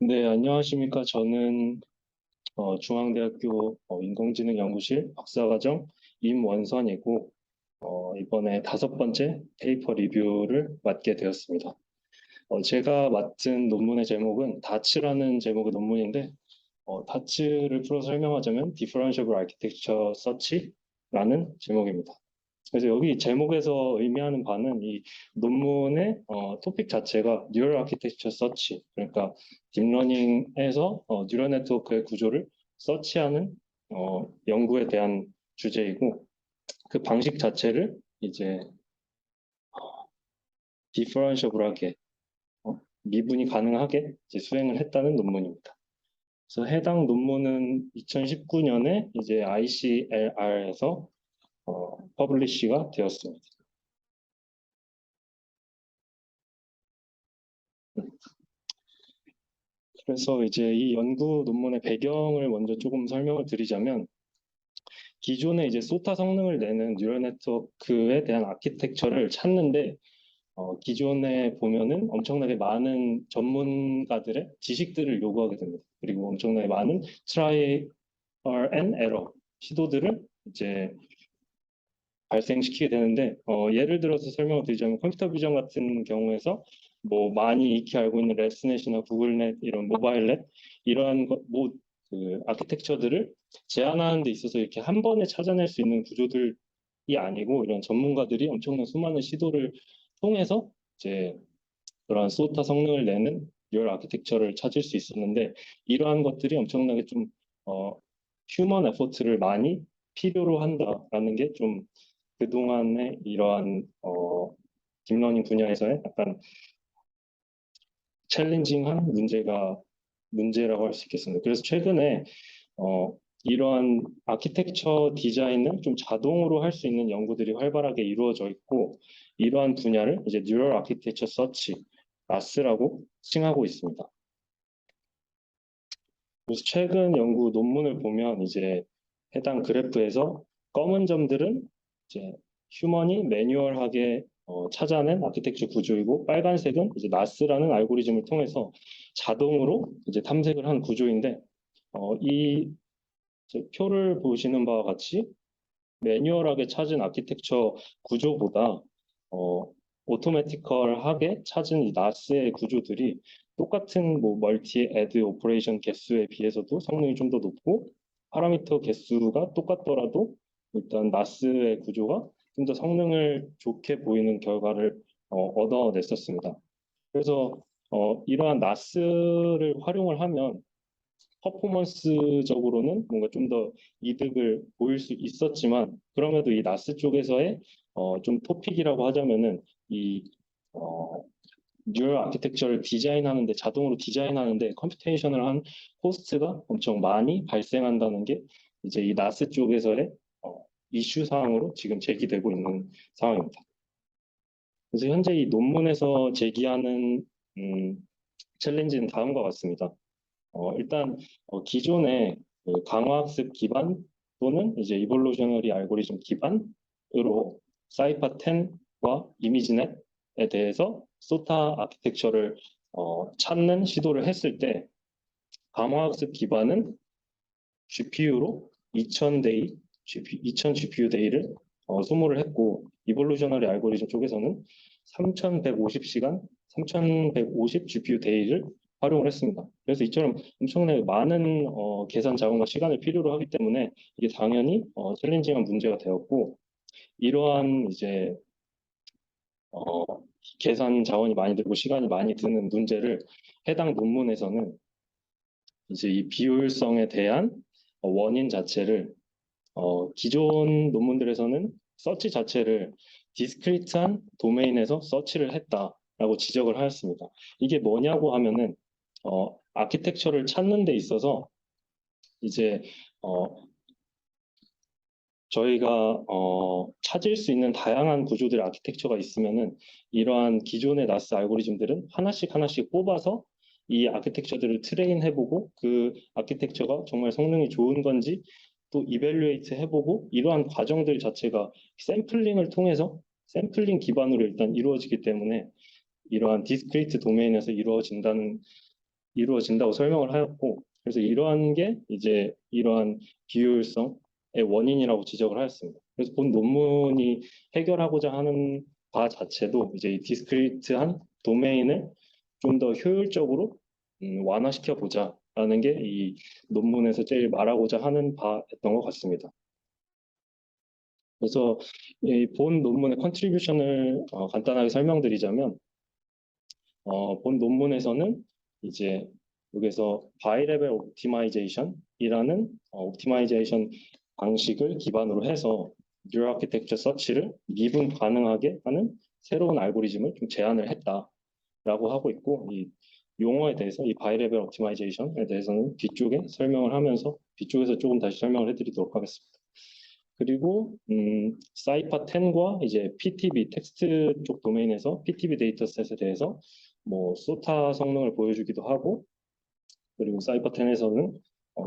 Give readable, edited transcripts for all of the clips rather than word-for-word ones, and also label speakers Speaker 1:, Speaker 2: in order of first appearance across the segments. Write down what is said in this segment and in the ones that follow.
Speaker 1: 네, 안녕하십니까. 저는 중앙대학교 인공지능 연구실 박사과정 임원선이고, 이번에 다섯 번째 페이퍼 리뷰를 맡게 되었습니다. 제가 맡은 논문의 제목은 다츠라는 제목의 논문인데, 다츠를 풀어 설명하자면 Differentiable Architecture Search라는 제목입니다. 그래서 여기 제목에서 의미하는 바는 이 논문의 토픽 자체가 뉴럴 아키텍처 서치, 그러니까 딥러닝에서 뉴럴 네트워크의 구조를 서치하는 연구에 대한 주제이고, 그 방식 자체를 이제 디퍼런셔블하게 미분이 가능하게 이제 수행을 했다는 논문입니다. 그래서 해당 논문은 2019년에 이제 ICLR에서 퍼블리시가 되었습니다. 그래서 이제 이 연구 논문의 배경을 먼저 조금 설명을 드리자면, 기존에 이제 소타 성능을 내는 뉴럴 네트워크에 대한 아키텍처를 찾는데, 기존에 보면은 엄청나게 많은 전문가들의 지식들을 요구하게 됩니다. 그리고 엄청나게 많은 트라이얼 앤 에러 시도들을 이제 발생시키게 되는데, 예를 들어서 설명을 드리자면 컴퓨터 비전 같은 경우에서 뭐 많이 익히 알고 있는 레스넷이나 구글넷 이런 모바일넷 이러한 그 아키텍처들을 제안하는 데 있어서 이렇게 한 번에 찾아낼 수 있는 구조들이 아니고, 이런 전문가들이 엄청난 수많은 시도를 통해서 이제 그러한 소타 성능을 내는 리얼 아키텍처를 찾을 수 있었는데, 이러한 것들이 엄청나게 좀 휴먼 에포트를 많이 필요로 한다라는 게좀 그동안의 이러한 딥러닝 분야에서의 약간 챌린징한 문제라고 할 수 있겠습니다. 그래서 최근에 어, 이러한 아키텍처 디자인을 좀 자동으로 할 수 있는 연구들이 활발하게 이루어져 있고, 이러한 분야를 이제 뉴럴 아키텍처 서치, 나스라고 칭하고 있습니다. 그래서 최근 연구 논문을 보면 이제 해당 그래프에서 검은 점들은 이제 휴먼이 매뉴얼하게 찾아낸 아키텍처 구조이고, 빨간색은 이제 나스라는 알고리즘을 통해서 자동으로 이제 탐색을 한 구조인데, 이 표를 보시는 바와 같이 매뉴얼하게 찾은 아키텍처 구조보다 오토매티컬하게 찾은 이 나스의 구조들이 똑같은 뭐 멀티 애드 오퍼레이션 개수에 비해서도 성능이 좀 더 높고, 파라미터 개수가 똑같더라도 일단 나스의 구조가 좀 더 성능을 좋게 보이는 결과를 얻어냈었습니다. 그래서 이러한 나스를 활용을 하면 퍼포먼스적으로는 뭔가 좀 더 이득을 보일 수 있었지만, 그럼에도 이 나스 쪽에서의 좀 토픽이라고 하자면은 이 어, 뉴럴 아키텍처를 디자인하는데, 자동으로 디자인하는데 컴퓨테이션을 한 코스트가 엄청 많이 발생한다는 게 이제 이 나스 쪽에서의 이슈 사항으로 지금 제기되고 있는 상황입니다. 그래서 현재 이 논문에서 제기하는 챌린지는 다음과 같습니다. 일단 기존의 그 강화학습 기반 또는 이제 이볼루셔너리 알고리즘 기반으로 사이파 10과 이미지넷에 대해서 소타 아키텍처를 찾는 시도를 했을 때, 강화학습 기반은 GPU로 2000데이, 2000 GPU 데이를 소모를 했고, 이볼루셔너리 알고리즘 쪽에서는 3150시간, 3150 GPU 데이를 활용을 했습니다. 그래서 이처럼 엄청나게 많은 계산 자원과 시간을 필요로 하기 때문에 이게 당연히 챌린징한 문제가 되었고, 이러한 이제 어, 계산 자원이 많이 들고 시간이 많이 드는 문제를 해당 논문에서는 이제 이 비효율성에 대한 원인 자체를 기존 논문들에서는 서치 자체를 디스크리트한 도메인에서 서치를 했다라고 지적을 하였습니다. 이게 뭐냐고 하면은 아키텍처를 찾는 데 있어서 이제 어, 저희가 찾을 수 있는 다양한 구조들의 아키텍처가 있으면은, 이러한 기존의 나스 알고리즘들은 하나씩 하나씩 뽑아서 이 아키텍처들을 트레인해보고, 그 아키텍처가 정말 성능이 좋은 건지 또 이벨루에이트 해보고, 이러한 과정들 자체가 샘플링을 통해서 샘플링 기반으로 일단 이루어지기 때문에 이러한 디스크리트 도메인에서 이루어진다고 설명을 하였고, 그래서 이러한 게 이제 이러한 비효율성의 원인이라고 지적을 하였습니다. 그래서 본 논문이 해결하고자 하는 바 자체도 이제 이 디스크리트한 도메인을 좀 더 효율적으로 완화시켜 보자라는 게 이 논문에서 제일 말하고자 하는 바였던 것 같습니다. 그래서 이 본 논문의 컨트리뷰션을 간단하게 설명드리자면, 본 논문에서는 이제 여기서 바이 레벨 옵티마이제이션이라는 옵티마이제이션 방식을 기반으로 해서 뉴럴 아키텍처 서치를 미분 가능하게 하는 새로운 알고리즘을 좀 제안을 했다라고 하고 있고, 이 용어에 대해서 이 바이 레벨 옵티마이제이션에 대해서는 뒤쪽에 설명을 하면서 뒤쪽에서 조금 다시 설명을 해드리도록 하겠습니다. 그리고 사이파 10과 이제 PTB 텍스트 쪽 도메인에서 PTB 데이터셋에 대해서 뭐 소타 성능을 보여주기도 하고, 그리고 사이파 10에서는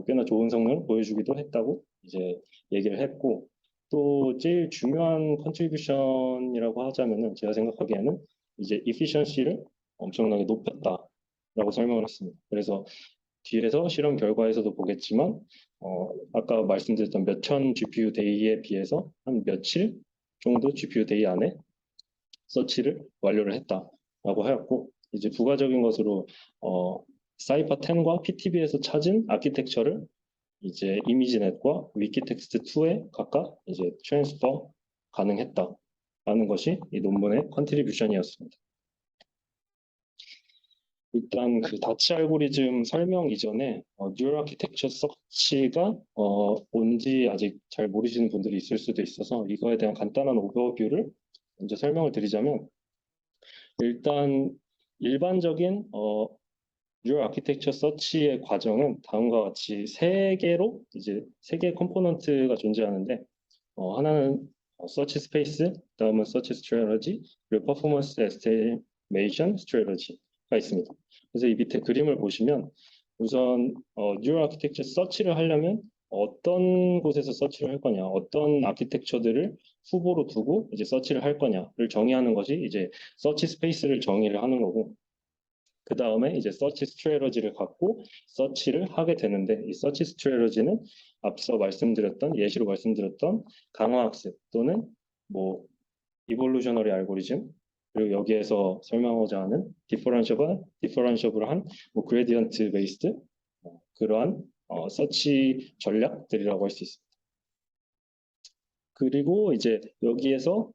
Speaker 1: 꽤나 좋은 성능을 보여주기도 했다고 이제 얘기를 했고, 또 제일 중요한 컨트리뷰션이라고 하자면은 제가 생각하기에는 이제 이피션시를 엄청나게 높였다라고 설명을 했습니다. 그래서 뒤에서 실험 결과에서도 보겠지만 아까 말씀드렸던 몇천 GPU 데이에 비해서 한 며칠 정도 GPU 데이 안에 서치를 완료를 했다라고 하였고, 이제 부가적인 것으로 사이파 10과 PTB에서 찾은 아키텍처를 이제 이미지넷과 위키텍스트 2에 각각 이제 트랜스퍼 가능했다라는 것이 이 논문의 컨트리뷰션이었습니다. 일단 그 다치 알고리즘 설명 이전에 뉴럴 아키텍처 서치가 뭔지 아직 잘 모르시는 분들이 있을 수도 있어서 이거에 대한 간단한 오버뷰를 먼저 설명을 드리자면, 일단 일반적인 뉴럴 아키텍처 서치의 과정은 다음과 같이 세 개의 컴포넌트가 존재하는데, 하나는 서치 스페이스, 다음은 서치 스트래러지, 그리고 퍼포먼스 에스티메이션 스트래러지가 있습니다. 그래서 이 밑에 그림을 보시면 우선 뉴럴 아키텍처 서치를 하려면 어떤 곳에서 서치를 할 거냐, 어떤 아키텍처들을 후보로 두고 이제 서치를 할 거냐를 정의하는 것이 이제 서치 스페이스를 정의를 하는 거고, 그 다음에 이제 서치 스트래러지를 갖고 서치를 하게 되는데, 이 서치 스트래러지는 앞서 예시로 말씀드렸던 강화학습 또는 뭐 이볼루셔너리 알고리즘, 그리고 여기에서 설명하고자 하는 디퍼런셔블한 뭐 그레디언트 베이스드 그러한 서치 전략들이라고 할 수 있습니다. 그리고 이제 여기에서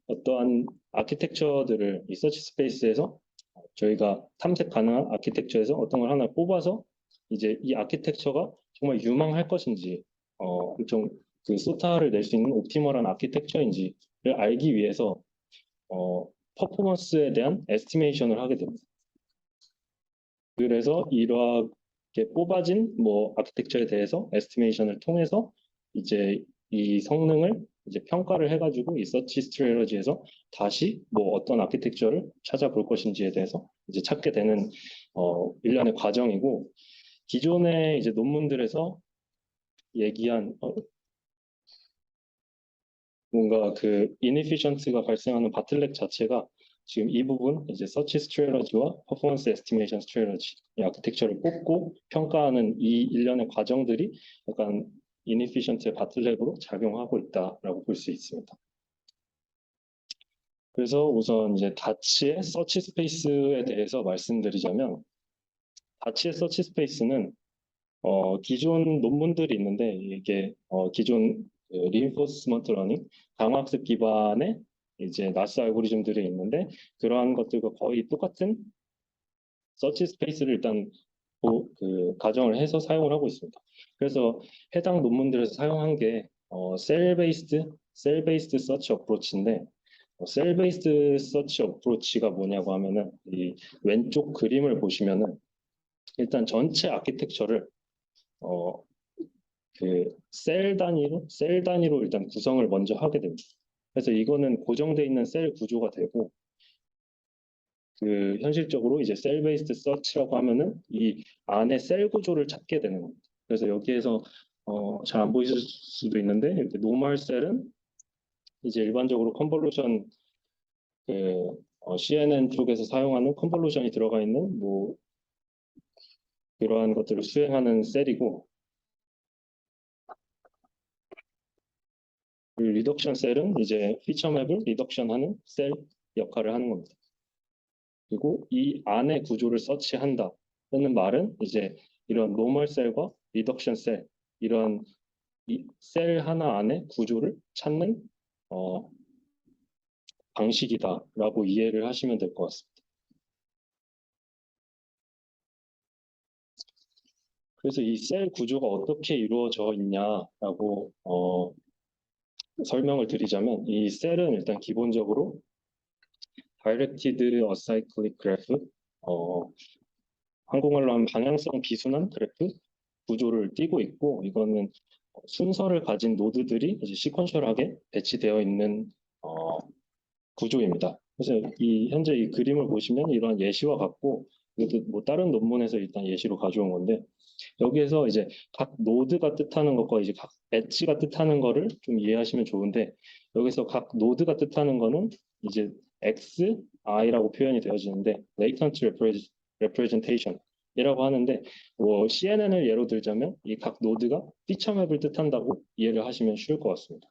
Speaker 1: 어떠한 아키텍처들을 이 서치 스페이스에서 저희가 탐색 가능한 아키텍처에서 어떤 걸 하나 뽑아서 이제 이 아키텍처가 정말 유망할 것인지, 좀 그 소타를 낼 수 있는 옵티멀한 아키텍처인지를 알기 위해서 퍼포먼스에 대한 에스티메이션을 하게 됩니다. 그래서 이렇게 뽑아진 뭐 아키텍처에 대해서 에스티메이션을 통해서 이제 이 성능을 이제 평가를 해가지고 이 서치 스트래러지에서 다시 뭐 어떤 아키텍처를 찾아볼 것인지에 대해서 이제 찾게 되는 일련의 과정이고, 기존의 이제 논문들에서 얘기한 뭔가 그 inefficiency가 발생하는 바틀렉 자체가 지금 이 부분 이제 서치 스트래러지와 퍼포먼스 에스티메이션 스트래러지 이 아키텍처를 뽑고 평가하는 이 일련의 과정들이 약간 inefficient의 바틀렉으로 작용하고 있다라고 볼 수 있습니다. 그래서 우선 이제 다치의 서치 스페이스에 대해서 말씀드리자면, 다치의 서치 스페이스는 기존 논문들이 있는데, 이게 기존 리인포스먼트 러닝 강화학습 기반의 이제 나스 알고리즘들이 있는데, 그러한 것들과 거의 똑같은 서치 스페이스를 일단 가정을 해서 사용을 하고 있습니다. 그래서 해당 논문들에서 사용한 게 셀 베이스드 서치 어프로치인데, 셀 베이스드 서치 어프로치가 뭐냐고 하면은 이 왼쪽 그림을 보시면은 일단 전체 아키텍처를 그 셀 단위로 일단 구성을 먼저 하게 됩니다. 그래서 이거는 고정되어 있는 셀 구조가 되고, 그 현실적으로 이제 셀 베이스드 서치라고 하면은 이 안에 셀 구조를 찾게 되는 겁니다. 그래서 여기에서 잘 안 보이실 수도 있는데, 이렇게 노멀 셀은 이제 일반적으로 컨볼루션 CNN 쪽에서 사용하는 컨볼루션이 들어가 있는 뭐 그러한 것들을 수행하는 셀이고, 그 리덕션 셀은 이제 피처 맵을 리덕션하는 셀 역할을 하는 겁니다. 그리고 이 안에 구조를 서치한다 는 말은 이제 이런 노멀 셀과 리덕션 셀, 이런 이 셀 하나 안에 구조를 찾는 방식이다라고 이해를 하시면 될 것 같습니다. 그래서 이 셀 구조가 어떻게 이루어져 있냐라고 설명을 드리자면, 이 셀은 일단 기본적으로 Directed Acyclic Graph, 어, 한국말로 하면 방향성 비순환 그래프 구조를 띠고 있고, 이거는 순서를 가진 노드들이 이제 시퀀셜하게 배치되어 있는 어, 구조입니다. 그래서 이 현재 이 그림을 보시면 이러한 예시와 같고, 이것도 뭐 다른 논문에서 일단 예시로 가져온 건데, 여기에서 이제 각 노드가 뜻하는 것과 이제 각 엣지가 뜻하는 거를 좀 이해하시면 좋은데, 여기서 각 노드가 뜻하는 거는 이제 X, I라고 표현이 되어지는데, latent representation 이라고 하는데, 뭐 CNN을 예로 들자면 이 각 노드가 피처 맵을 뜻한다고 이해를 하시면 쉬울 것 같습니다.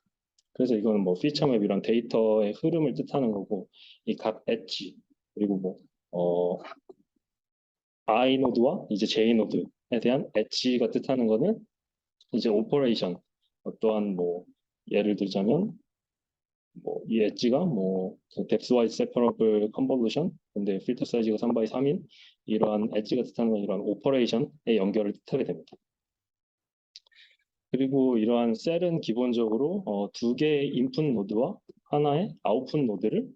Speaker 1: 그래서 이거는 뭐 피처 맵 이런 데이터의 흐름을 뜻하는 거고, 이 각 엣지 그리고 뭐 I 노드와 이제 J 노드에 대한 엣지가 뜻하는 거는 이제 오퍼레이션, 어떠한 뭐 예를 들자면 뭐 이 엣지가 뭐 뎁스와이즈 세퍼러블 컨볼루션, 근데 필터 사이즈가 3 x 3인 이러한 엣지가 뜻하는 건 이러한 오퍼레이션의 연결을 뜻하게 됩니다. 그리고 이러한 셀은 기본적으로 두 개의 인풋 노드와 하나의 아웃풋 노드를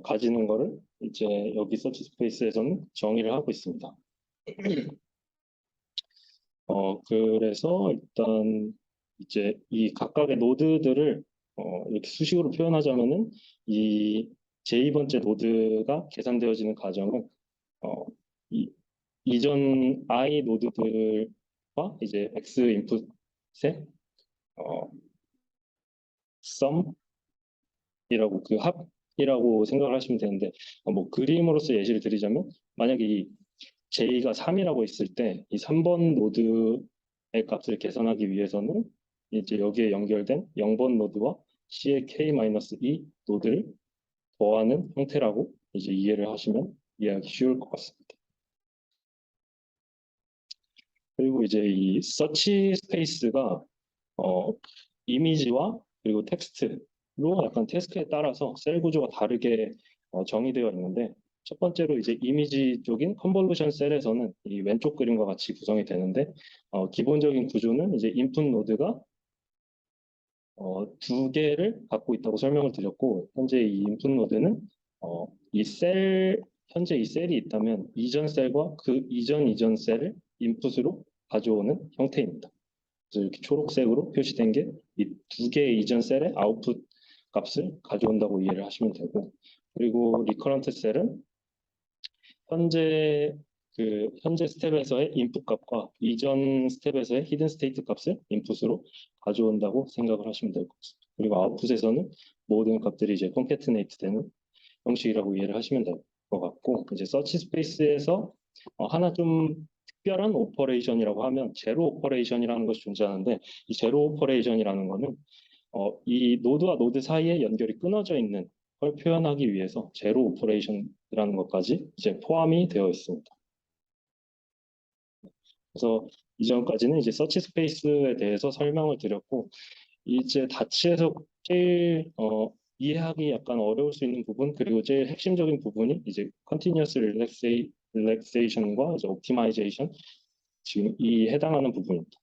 Speaker 1: 가지는 거를 이제 여기 서치 스페이스에서는 정의를 하고 있습니다. 그래서 일단 이제 이 각각의 노드들을 이렇게 수식으로 표현하자면은 이 j 번째 노드가 계산되어지는 과정은 어, 이 이전 i 노드들과 이제 x 인풋의 썸이라고, 그 합이라고 생각을 하시면 되는데, 뭐 그림으로서 예시를 드리자면 만약에 이 j가 3이라고 있을 때 이 3번 노드의 값을 계산하기 위해서는 이제 여기에 연결된 0번 노드와 c의 k-2 노드를 더하는 형태라고 이제 이해를 하시면 이해하기 쉬울 것 같습니다. 그리고 이제 이 서치 스페이스가 이미지와 그리고 텍스트로 약간 태스크에 따라서 셀 구조가 다르게 정의되어 있는데, 첫 번째로 이제 이미지 쪽인 컨볼루션 셀에서는 이 왼쪽 그림과 같이 구성이 되는데, 기본적인 구조는 이제 인풋 노드가 두 개를 갖고 있다고 설명을 드렸고, 현재 이 인풋 노드는 이 셀, 현재 이 셀이 있다면 이전 셀과 그 이전 셀을 인풋으로 가져오는 형태입니다. 그래서 이렇게 초록색으로 표시된 게 이 두 개의 이전 셀의 아웃풋 값을 가져온다고 이해를 하시면 되고, 그리고 리커런트 셀은 현재 현재 스텝에서의 인풋 값과 이전 스텝에서의 히든 스테이트 값을 인풋으로 가져온다고 생각을 하시면 될 것 같습니다. 그리고 아웃풋에서는 모든 값들이 이제 콘캐트네이트 되는 형식이라고 이해를 하시면 될 것 같고, 이제 서치 스페이스에서 하나 좀 특별한 오퍼레이션이라고 하면 제로 오퍼레이션이라는 것이 존재하는데, 이 제로 오퍼레이션이라는 거는 이 노드와 노드 사이에 연결이 끊어져 있는 걸 표현하기 위해서 제로 오퍼레이션이라는 것까지 이제 포함이 되어 있습니다. 그래서 이전까지는 이제 서치 스페이스에 대해서 설명을 드렸고, 이제 다치에서 제일 이해하기 약간 어려울 수 있는 부분, 그리고 제일 핵심적인 부분이 이제 컨티뉴어스 릴렉세이션과 이제 옵티마이제이션, 지금 이 해당하는 부분입니다.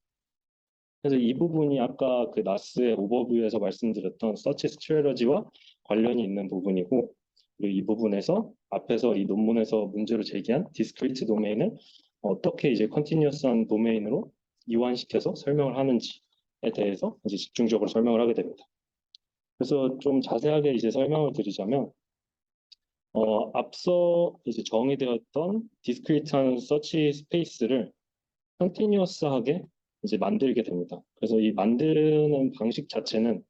Speaker 1: 그래서 이 부분이 아까 그 나스의 오버뷰에서 말씀드렸던 서치 스트래러지와 관련이 있는 부분이고, 그리고 이 부분에서 앞에서 이 논문에서 문제로 제기한 디스크리트 도메인을 어떻게 이제 컨티뉴어스한 도메인으로 이완시켜서 설명을 하는지에 대해서 이제 집중적으로 설명을 하게 됩니다. 그래서 좀 자세하게 이제 설명을 드리자면, 앞서 이제 정의되었던 디스크리트한 서치 스페이스를 컨티뉴어스하게 이제 만들게 됩니다. 그래서 이 만드는 방식 자체는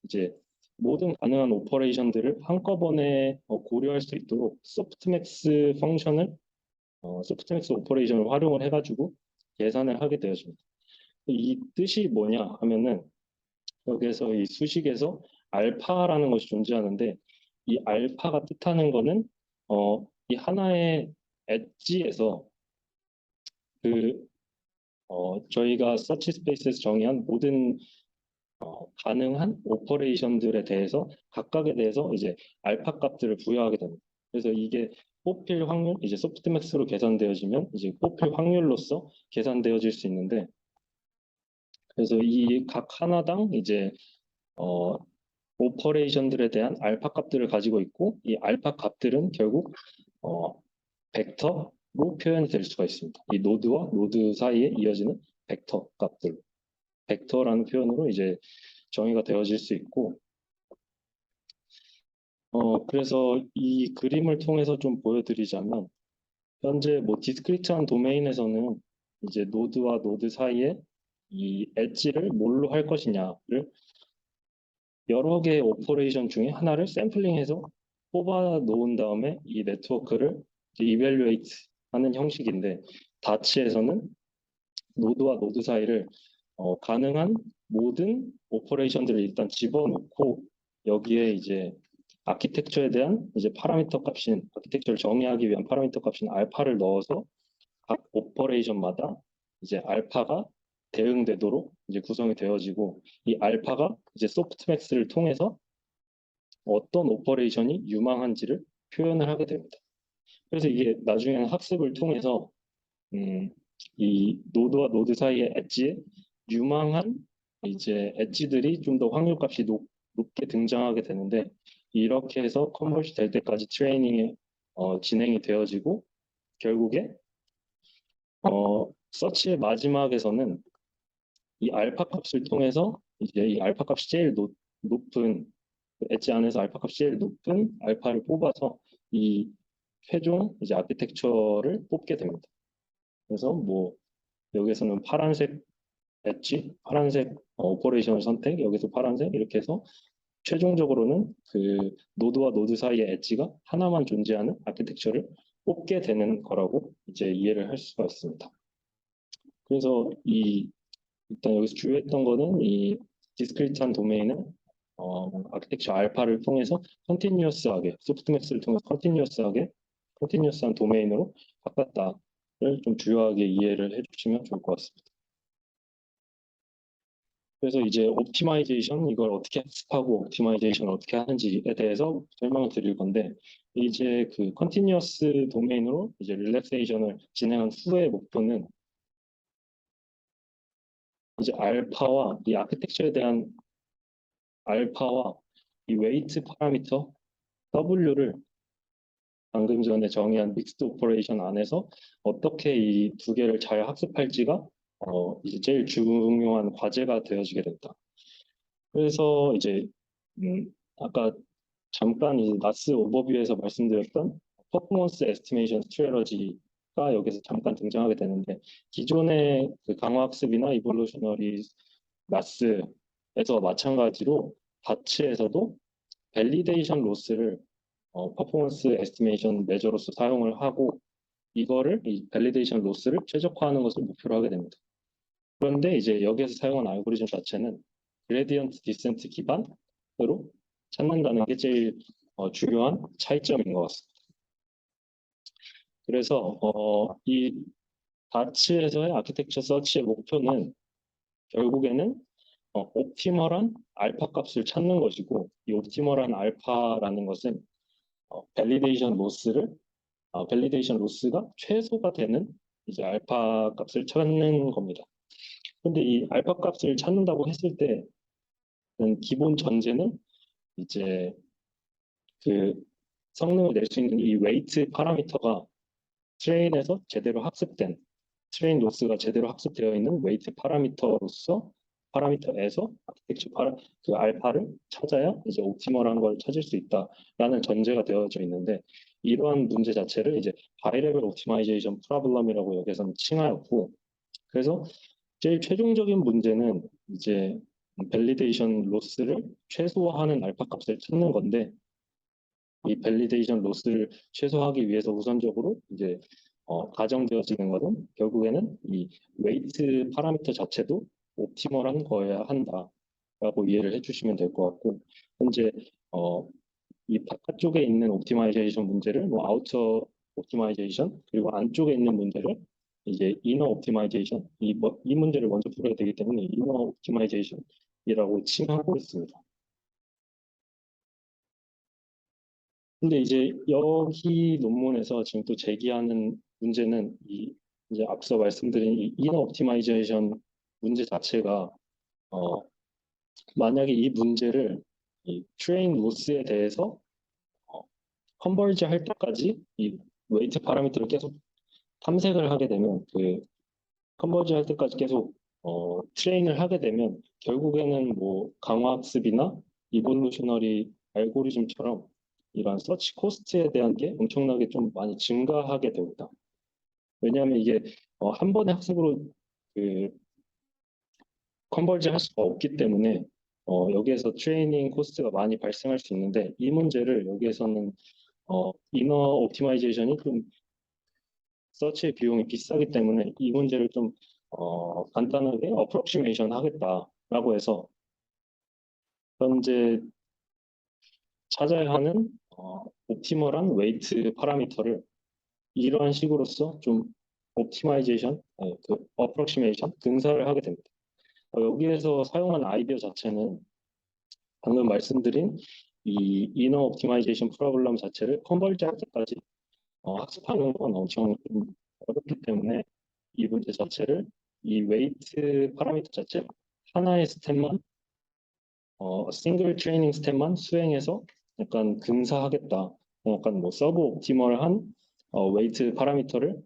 Speaker 1: 이제 모든 가능한 오퍼레이션들을 한꺼번에 고려할 수 있도록 소프트맥스 펑션을 소프트맥스 오퍼레이션을 활용을 해가지고 계산을 하게 되어집니다. 이 뜻이 뭐냐 하면은 여기에서 이 수식에서 알파라는 것이 존재하는데 이 알파가 뜻하는 거는 이 하나의 엣지에서 그 저희가 서치 스페이스에서 정의한 모든 가능한 오퍼레이션들에 대해서 각각에 대해서 이제 알파 값들을 부여하게 됩니다. 그래서 이게 뽑힐 확률, 이제 소프트맥스로 계산되어지면 이제 뽑힐 확률로서 계산되어질 수 있는데 그래서 이 각 하나당 이제 어, 오퍼레이션들에 대한 알파 값들을 가지고 있고 이 알파 값들은 결국 어, 벡터로 표현이 될 수가 있습니다. 이 노드와 노드 사이에 이어지는 벡터 값들, 벡터라는 표현으로 이제 정의가 되어질 수 있고 그래서 이 그림을 통해서 좀 보여드리자면 현재 뭐 디스크리트한 도메인에서는 이제 노드와 노드 사이에 이 엣지를 뭘로 할 것이냐를 여러 개의 오퍼레이션 중에 하나를 샘플링해서 뽑아 놓은 다음에 이 네트워크를 이벨루에이트 하는 형식인데 다치에서는 노드와 노드 사이를 가능한 모든 오퍼레이션들을 일단 집어넣고 여기에 이제 아키텍처에 대한 이제 파라미터 값인 아키텍처를 정의하기 위한 파라미터 값인 알파를 넣어서 각 오퍼레이션마다 이제 알파가 대응되도록 이제 구성이 되어지고 이 알파가 이제 소프트맥스를 통해서 어떤 오퍼레이션이 유망한지를 표현을 하게 됩니다. 그래서 이게 나중에는 학습을 통해서 이 노드와 노드 사이의 엣지에 유망한 이제 엣지들이 좀 더 확률값이 높게 등장하게 되는데 이렇게 해서 컨버지 될 때까지 트레이닝이 진행이 되어지고 결국에 서치의 마지막에서는 이 알파 값을 통해서 이제 이 알파 값이 제일 높은 엣지 안에서 알파 값이 제일 높은 알파를 뽑아서 이 최종 이제 아키텍처를 뽑게 됩니다. 그래서 뭐 여기서는 파란색 엣지, 파란색 오퍼레이션을 선택, 여기서 파란색 이렇게 해서 최종적으로는 그 노드와 노드 사이의 엣지가 하나만 존재하는 아키텍처를 뽑게 되는 거라고 이제 이해를 할 수가 있습니다. 그래서 일단 여기서 주요했던 거는 이 디스크리트한 도메인은 아키텍처 알파를 통해서 컨티뉴어스하게 소프트맥스를 통해서 컨티뉴어스한 도메인으로 바꿨다를 좀 주요하게 이해를 해주시면 좋을 것 같습니다. 그래서 이제 옵티마이제이션 이걸 어떻게 학습하고 옵티마이제이션을 어떻게 하는지에 대해서 설명을 드릴 건데 이제 그 컨티뉴어스 도메인으로 이제 릴렉세이션을 진행한 후의 목표는 이제 알파와 이 아키텍처에 대한 알파와 이 웨이트 파라미터 W를 방금 전에 정의한 믹스드 오퍼레이션 안에서 어떻게 이 두 개를 잘 학습할지가 이제 제일 중요한 과제가 되어지게 됐다. 그래서 이제 아까 잠깐 이 나스 오버뷰에서 말씀드렸던 퍼포먼스 에스티메이션 스트래러지가 여기서 잠깐 등장하게 되는데 기존의 그 강화학습이나 이볼루셔너리 나스에서 마찬가지로 다츠에서도 밸리데이션 로스를 퍼포먼스 에스티메이션 메저로서 사용을 하고 이거를 이 밸리데이션 로스를 최적화하는 것을 목표로 하게 됩니다. 그런데 이제 여기에서 사용한 알고리즘 자체는 그레디언트 디센트 기반으로 찾는다는 게 제일 중요한 차이점인 것 같습니다. 그래서 이 다츠에서의 아키텍처 서치의 목표는 결국에는 옵티멀한 알파 값을 찾는 것이고 이 옵티멀한 알파라는 것은 밸리데이션 로스가 최소가 되는 이제 알파 값을 찾는 겁니다. 근데 이 알파 값을 찾는다고 했을 때 기본 전제는 이제 그 성능을 낼 수 있는 이 웨이트 파라미터가 트레인에서 제대로 학습된 트레인 로스가 제대로 학습되어 있는 웨이트 파라미터에서 아키텍처 그 알파를 찾아야 이제 옵티멀한 걸 찾을 수 있다라는 전제가 되어져 있는데 이러한 문제 자체를 이제 하이 레벨 옵티마이제이션 프로블럼이라고 여기서는 칭하였고 그래서 제일 최종적인 문제는 이제 밸리데이션 로스를 최소화하는 알파 값을 찾는 건데 이 밸리데이션 로스를 최소화하기 위해서 우선적으로 이제 가정되어지는 것은 결국에는 이 웨이트 파라미터 자체도 옵티멀한 거여야 한다라고 이해를 해주시면 될 것 같고 현재 어, 이 바깥쪽에 있는 옵티마이제이션 문제를 뭐 아우터 옵티마이제이션 그리고 안쪽에 있는 문제를 이제 이너 옵티마이제이션 이 문제를 먼저 풀어야 되기 때문에 이너 옵티마이제이션이라고 칭하고 있습니다. 근데 이제 여기 논문에서 지금 또 제기하는 문제는 이제 앞서 말씀드린 이 이너 옵티마이제이션 문제 자체가 어, 만약에 이 문제를 이 트레인 로스에 대해서 어, 컨버지 할 때까지 이 웨이트 파라미터를 계속 탐색을 하게 되면 그 컨버지 할 때까지 계속 트레인을 하게 되면 결국에는 뭐 강화학습이나 이볼루셔너리 알고리즘처럼 이런 서치 코스트에 대한 게 엄청나게 좀 많이 증가하게 됩니다. 왜냐하면 이게 한 번의 학습으로 그 컨버지 할 수가 없기 때문에 여기에서 트레이닝 코스트가 많이 발생할 수 있는데 이 문제를 여기에서는 이너 옵티마이제이션이 좀 서치의 비용이 비싸기 때문에 이 문제를 좀 간단하게 어프로시메이션 하겠다라고 해서 현재 찾아야 하는 옵티멀한 웨이트 파라미터를 이러한 식으로서 좀 옵티마이제이션, 그 어프로시메이션 등사를 하게 됩니다. 여기에서 사용한 아이디어 자체는 방금 말씀드린 이 이너 옵티마이제이션 프로블럼 자체를 컨버지 할 때까지 학습하는 건 엄청 좀 어렵기 때문에 이 문제 자체를 이 웨이트 파라미터 자체 하나의 스텝만 싱글 트레이닝 스텝만 수행해서 약간 근사하겠다. 약간 뭐 서브 옵티멀한 웨이트 파라미터를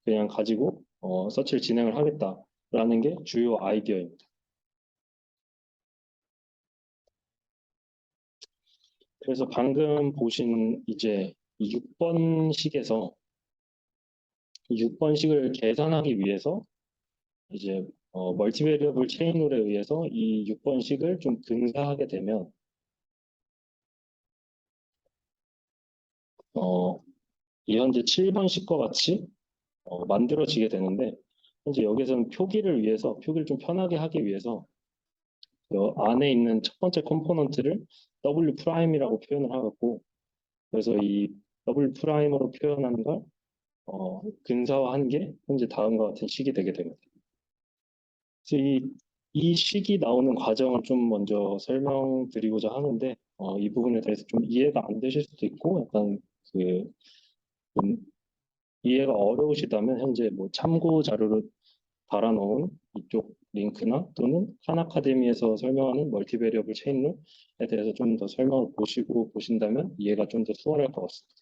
Speaker 1: 그냥 가지고 서치를 진행을 하겠다라는 게 주요 아이디어입니다. 그래서 방금 보신 이제 6번식에서 6번식을 계산하기 위해서 이제 멀티베리어블 체인룰에 의해서 이 6번식을 좀 근사하게 되면 어, 이 현재 7번식과 같이 만들어지게 되는데 현재 여기서는 표기를 좀 편하게 하기 위해서 안에 있는 첫 번째 컴포넌트를 W 프라임이라고 표현을 하고 그래서 이 W 프라임으로 표현한 걸 근사화한 게 현재 다음과 같은 식이 되게 됩니다. 그래서 이 식이 나오는 과정을 좀 먼저 설명드리고자 하는데 이 부분에 대해서 좀 이해가 안 되실 수도 있고 약간 좀 이해가 어려우시다면 현재 뭐 참고 자료를 달아놓은 이쪽 링크나 또는 칸 아카데미에서 설명하는 멀티베리어블 체인룰에 대해서 좀 더 설명을 보신다면 이해가 좀 더 수월할 것 같습니다.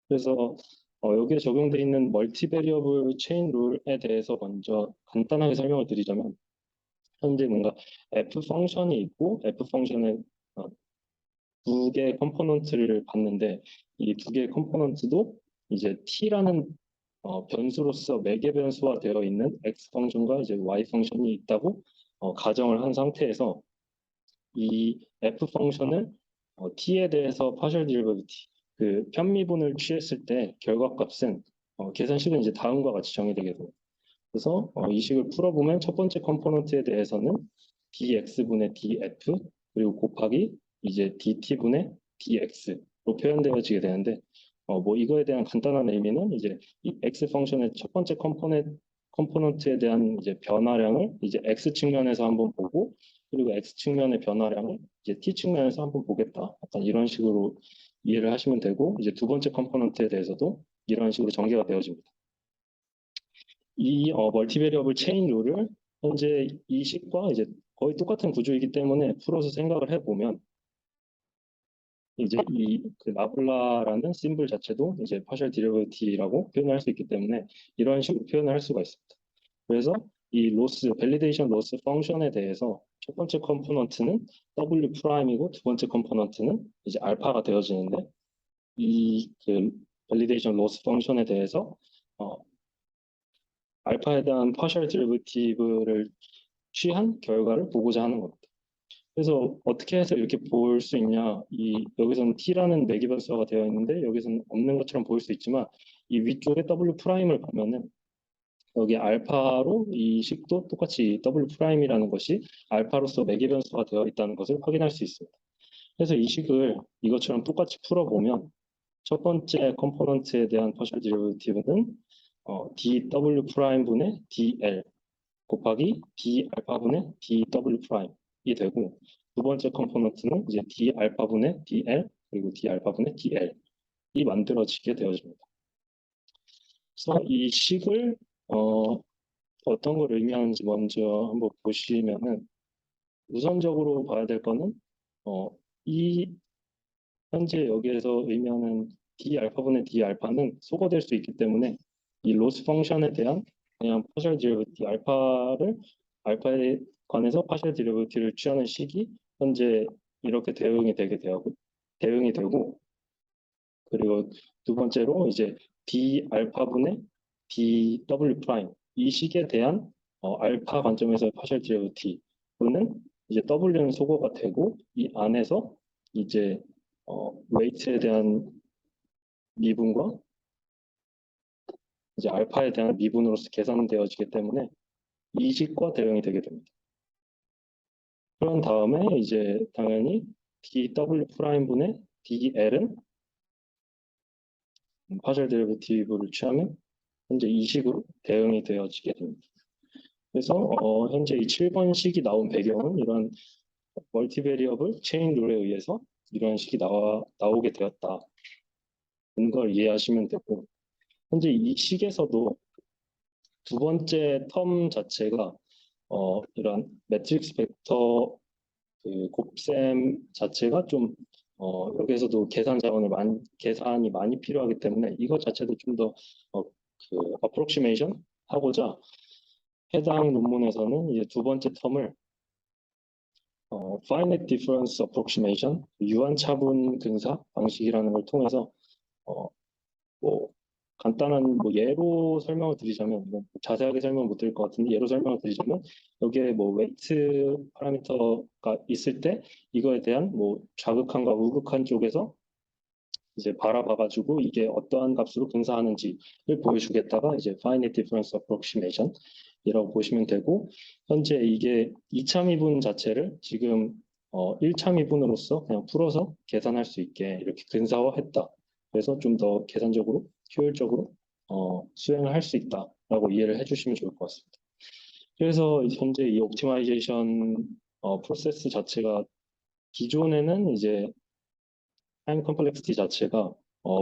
Speaker 1: 그래서 여기에 적용되어 있는 멀티베리어블 체인룰에 대해서 먼저 간단하게 설명을 드리자면 현재 뭔가 F 펑션이 있고 F 펑션에 어, 두 개의 컴포넌트를 봤는데 이 두 개의 컴포넌트도 이제 t라는 변수로서 매개 변수화 되어 있는 x 펑션과 이제 y 펑션이 있다고 가정을 한 상태에서 이 f 펑션을 t에 대해서 파셜 디리버티브 그 편미분을 취했을 때 결과값은 계산식은 이제 다음과 같이 정의되게 됩니다. 그래서 이 식을 풀어보면 첫 번째 컴포넌트에 대해서는 dx분의 df 그리고 곱하기 이제 dt분의 dx로 표현되어지게 되는데 뭐 이거에 대한 간단한 의미는 이제 이 x 펑션의 첫 번째 컴포넌트에 대한 이제 변화량을 이제 x 측면에서 한번 보고 그리고 x 측면의 변화량을 이제 t 측면에서 한번 보겠다. 약간 이런 식으로 이해를 하시면 되고 이제 두 번째 컴포넌트에 대해서도 이런 식으로 전개가 되어집니다. 이 멀티베리어블 체인 룰을 현재 이 식과 이제 거의 똑같은 구조이기 때문에 풀어서 생각을 해보면 이제 이 그 나블라라는 심볼 자체도 이제 파셜 디리버티라고 표현할 수 있기 때문에 이런 식으로 표현을 할 수가 있습니다. 그래서 이 로스 밸리데이션 로스 펑션에 대해서 첫 번째 컴포넌트는 W 프라임이고 두 번째 컴포넌트는 이제 알파가 되어지는데 이 그 밸리데이션 로스 펑션에 대해서 어, 알파에 대한 파셜 디리버티브를 취한 결과를 보고자 하는 겁니다. 그래서 어떻게 해서 이렇게 볼 수 있냐? 여기서는 t라는 매기변수가 되어 있는데 여기서는 없는 것처럼 보일 수 있지만 이 위쪽에 W 프라임을 보면은 여기 알파로 이 식도 똑같이 W 프라임이라는 것이 알파로서 매개 변수가 되어 있다는 것을 확인할 수 있습니다. 그래서 이 식을 이것처럼 똑같이 풀어보면 첫 번째 컴포넌트에 대한 파셜 디리버티브는 dW 프라임 분의 dl 곱하기 d 알파 분의 dW 프라임이 되고 두 번째 컴포넌트는 이제 d 알파 분의 dl 그리고 d 알파 분의 dl이 만들어지게 되어집니다. 그래서 이 식을 어떤 걸 의미하는지 먼저 한번 보시면은 우선적으로 봐야 될 거는 이 현재 여기에서 의미하는 d 알파분의 d 알파는 소거될 수 있기 때문에 이 로스 펑션에 대한 그냥 파셜 디리버티브 알파에 관해서 파셜 디리버티브를 취하는 식이 현재 이렇게 대응이 되고 그리고 두 번째로 이제 d 알파분의 dw 프라임 이 식에 대한 알파 관점에서의 파셜 디리버티브는 이제 w는 소거가 되고 이 안에서 이제 웨이트에 대한 미분과 이제 알파에 대한 미분으로서 계산되어지기 때문에 이 식과 대응이 되게 됩니다. 그런 다음에 이제 당연히 dw 프라임 분의 dl은 파셜 데리베티브를 취하면 현재 이 식으로 대응이 되어지게 됩니다. 그래서 현재 이 7번 식이 나온 배경은 이런 멀티베리어블 체인 룰에 의해서 이런 식이 나오게 되었다는 걸 이해하시면 되고 현재 이 식에서도 두 번째 텀 자체가 이런 매트릭스 벡터 그 곱셈 자체가 좀 여기에서도 계산이 많이 필요하기 때문에 이것 자체도 좀 더 그 어프록시메이션 하고자 해당 논문에서는 이제 두 번째 텀을 finite difference approximation 유한 차분 근사 방식이라는 걸 통해서 뭐 간단한 뭐 예로 설명을 드리자면 자세하게 설명 못 드릴 것 같은데 예로 설명을 드리자면 여기에 뭐 웨이트 파라미터가 있을 때 이거에 대한 뭐 좌극한과 우극한 쪽에서 이제 바라봐가지고 이게 어떠한 값으로 근사하는지를 보여주겠다가 이제 finite difference approximation 이라고 보시면 되고 현재 이게 2차 미분 자체를 지금 1차 미분으로서 그냥 풀어서 계산할 수 있게 이렇게 근사화했다. 그래서 좀 더 계산적으로 효율적으로 수행을 할 수 있다라고 이해를 해주시면 좋을 것 같습니다. 그래서 현재 이 옵티마이제이션 프로세스 자체가 기존에는 이제 타임 컴플렉시티 자체가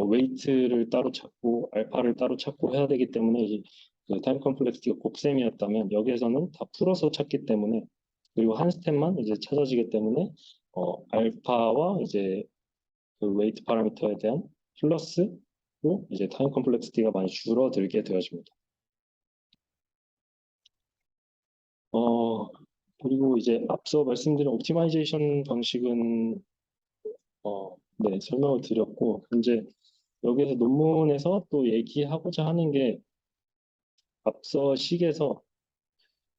Speaker 1: 웨이트를 따로 찾고 알파를 따로 찾고 해야 되기 때문에 그 타임 컴플렉시티가 곱셈이었다면 여기에서는 다 풀어서 찾기 때문에 그리고 한 스텝만 이제 찾아지기 때문에 알파와 이제 그 웨이트 파라미터에 대한 플러스로 이제 타임 컴플렉시티가 많이 줄어들게 되어집니다. 그리고 이제 앞서 말씀드린 옵티마이제이션 방식은 네, 설명을 드렸고 이제 여기서 논문에서 또 얘기하고자 하는 게 앞서 식에서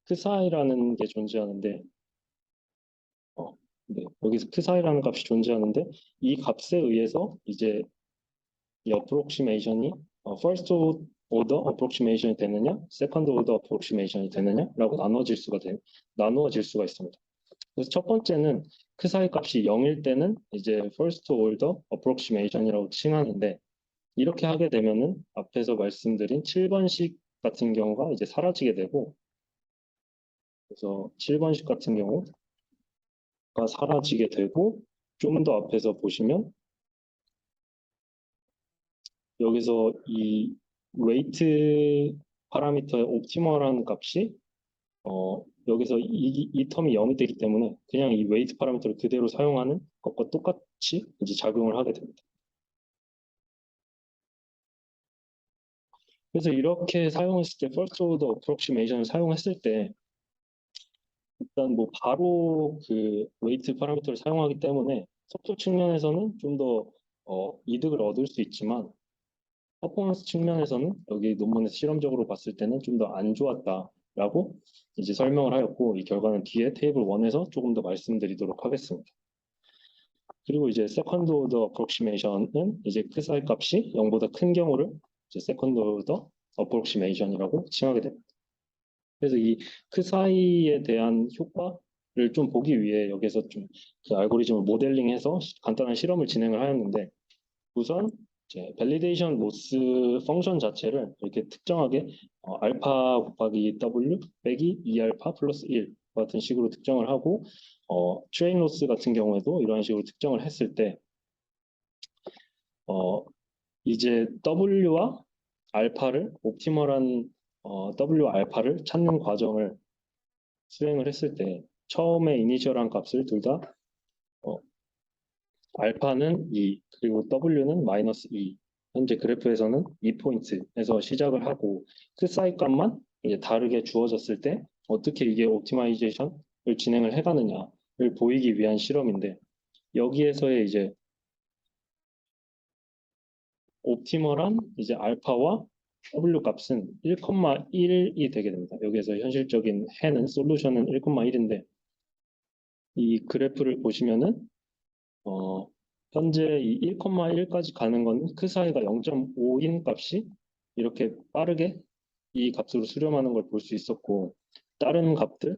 Speaker 1: 크사이라는 게 존재하는데 네, 여기서 크사이라는 값이 존재하는데 이 값에 의해서 이제 이 어프록시메이션이 first order approximation이 되느냐, second order approximation이 되느냐라고 나누어질 수가 있습니다. 그래서 첫 번째는 크사이 값이 0일 때는 이제 first order approximation이라고 칭하는데 이렇게 하게 되면은 앞에서 말씀드린 7번식 같은 경우가 이제 사라지게 되고 그래서 7번식 같은 경우가 사라지게 되고 좀 더 앞에서 보시면 여기서 이 웨이트 파라미터의 옵티멀한 값이 여기서 이 텀이 0이 되기 때문에 그냥 이 웨이트 파라미터를 그대로 사용하는 것과 똑같이 이제 작용을 하게 됩니다. 그래서 이렇게 사용했을 때 first order approximation을 사용했을 때 일단 뭐 바로 그 웨이트 파라미터를 사용하기 때문에 속도 측면에서는 좀 더 이득을 얻을 수 있지만 퍼포먼스 측면에서는 여기 논문에서 실험적으로 봤을 때는 좀 더 안 좋았다라고 이제 설명을 하였고 이 결과는 뒤에 테이블 1에서 조금 더 말씀드리도록 하겠습니다. 그리고 이제 세컨드 오더 어프록시메이션은 이제 크사이 값이 0보다 큰 경우를 이제 세컨드 오더 어프록시메이션이라고 칭하게 됩니다. 그래서 이 그 사이에 대한 효과를 좀 보기 위해 여기서 좀 그 알고리즘을 모델링해서 간단한 실험을 진행을 하였는데 우선 이제 밸리데이션 로스 펑션 자체를 이렇게 특정하게 알파 곱하기 w 빼기 2알파 플러스 1 같은 식으로 특정을 하고 트레인 로스 같은 경우에도 이런 식으로 특정을 했을 때 이제 w와 알파를 옵티멀한 w 알파를 찾는 과정을 수행을 했을 때 처음에 이니셜한 값을 둘 다 알파는 2 그리고 w는 마이너스 2 현재 그래프에서는 2포인트에서 시작을 하고 그 사이 값만 이제 다르게 주어졌을 때 어떻게 이게 옵티마이제이션을 진행을 해가느냐를 보이기 위한 실험인데 여기에서의 이제 옵티멀한 이제 알파와 W 값은 1,1이 되게 됩니다. 여기에서 현실적인 해는 솔루션은 1,1인데 이 그래프를 보시면은 현재 이 1,1까지 가는 거는 그 사이가 0.5인 값이 이렇게 빠르게 이 값으로 수렴하는 걸 볼 수 있었고 다른 값들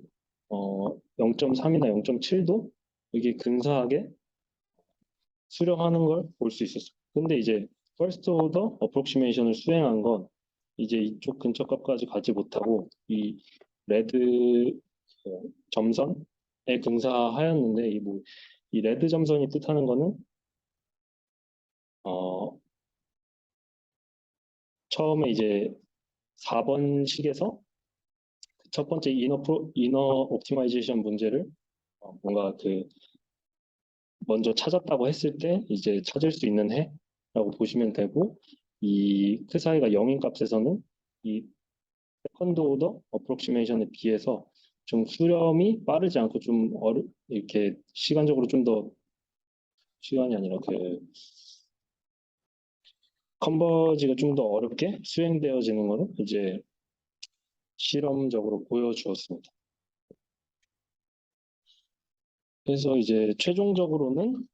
Speaker 1: 0.3이나 0.7도 이게 근사하게 수렴하는 걸 볼 수 있었어요. 근데 이제 first order approximation을 수행한 건 이제 이쪽 근처 값까지 가지 못하고 이 레드 점선에 근사하였는데 이 레드 점선이 뜻하는 거는 어, 처음에 이제 4번식에서 첫 번째 이너 옵티마이제이션 문제를 뭔가 그 먼저 찾았다고 했을 때 이제 찾을 수 있는 해라고 보시면 되고 이 그 사이가 0인 값에서는 이 세컨드 오더 어프록시메이션에 비해서 좀 수렴이 빠르지 않고 좀 이렇게 시간적으로 좀 더 시간이 아니라 그 컨버지가 좀 더 어렵게 수행되어지는 거는 이제 실험적으로 보여주었습니다. 그래서 이제 최종적으로는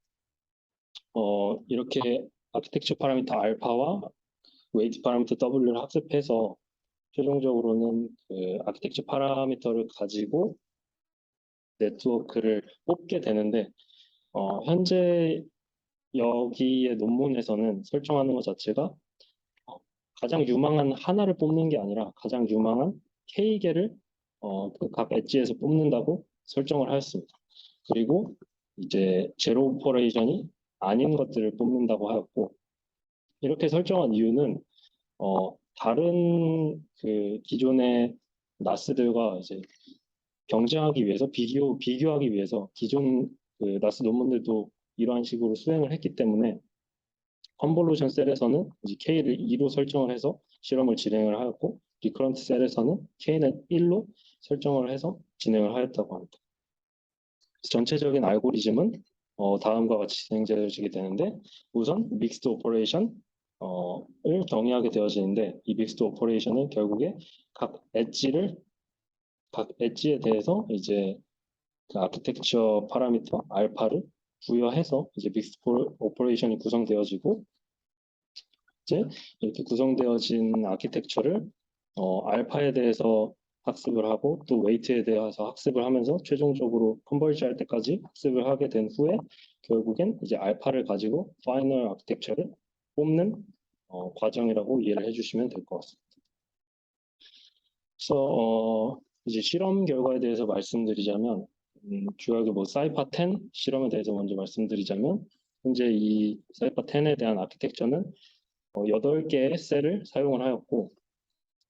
Speaker 1: 이렇게 아키텍처 파라미터 알파와 웨이트 파라미터 W를 학습해서 최종적으로는 그 아키텍처 파라미터를 가지고 네트워크를 뽑게 되는데 현재 여기의 논문에서는 설정하는 것 자체가 가장 유망한 하나를 뽑는 게 아니라 가장 유망한 K개를 그각 엣지에서 뽑는다고 설정을 하였습니다. 그리고 이제 제로 오퍼레이션이 아닌 것들을 뽑는다고 하였고 이렇게 설정한 이유는 다른 그 기존의 나스들과 이제 경쟁하기 위해서 비교하기 위해서 기존 그 나스 논문들도 이러한 식으로 수행을 했기 때문에 컨볼루션 셀에서는 이제 K를 2로 설정을 해서 실험을 진행을 하였고 리커런트 셀에서는 K는 1로 설정을 해서 진행을 하였다고 합니다. 전체적인 알고리즘은 다음과 같이 진행되어지게 되는데 우선 믹스드 오퍼레이션을 정의하게 되어지는데 이 믹스드 오퍼레이션은 결국에 각 엣지에 대해서 이제 그 아키텍처 파라미터 알파를 부여해서 이제 믹스드 오퍼레이션이 구성되어지고 이제 이렇게 구성되어진 아키텍처를 알파에 대해서 학습을 하고 또 웨이트에 대해서 학습을 하면서 최종적으로 컨버지 할 때까지 학습을 하게 된 후에 결국엔 이제 알파를 가지고 파이널 아키텍처를 뽑는 과정이라고 이해를 해주시면 될 것 같습니다. 그래서 이제 실험 결과에 대해서 말씀드리자면 주요하게 뭐 사이파 10 실험에 대해서 먼저 말씀드리자면 현재 이 사이파 10에 대한 아키텍처는 8개의 셀을 사용을 하였고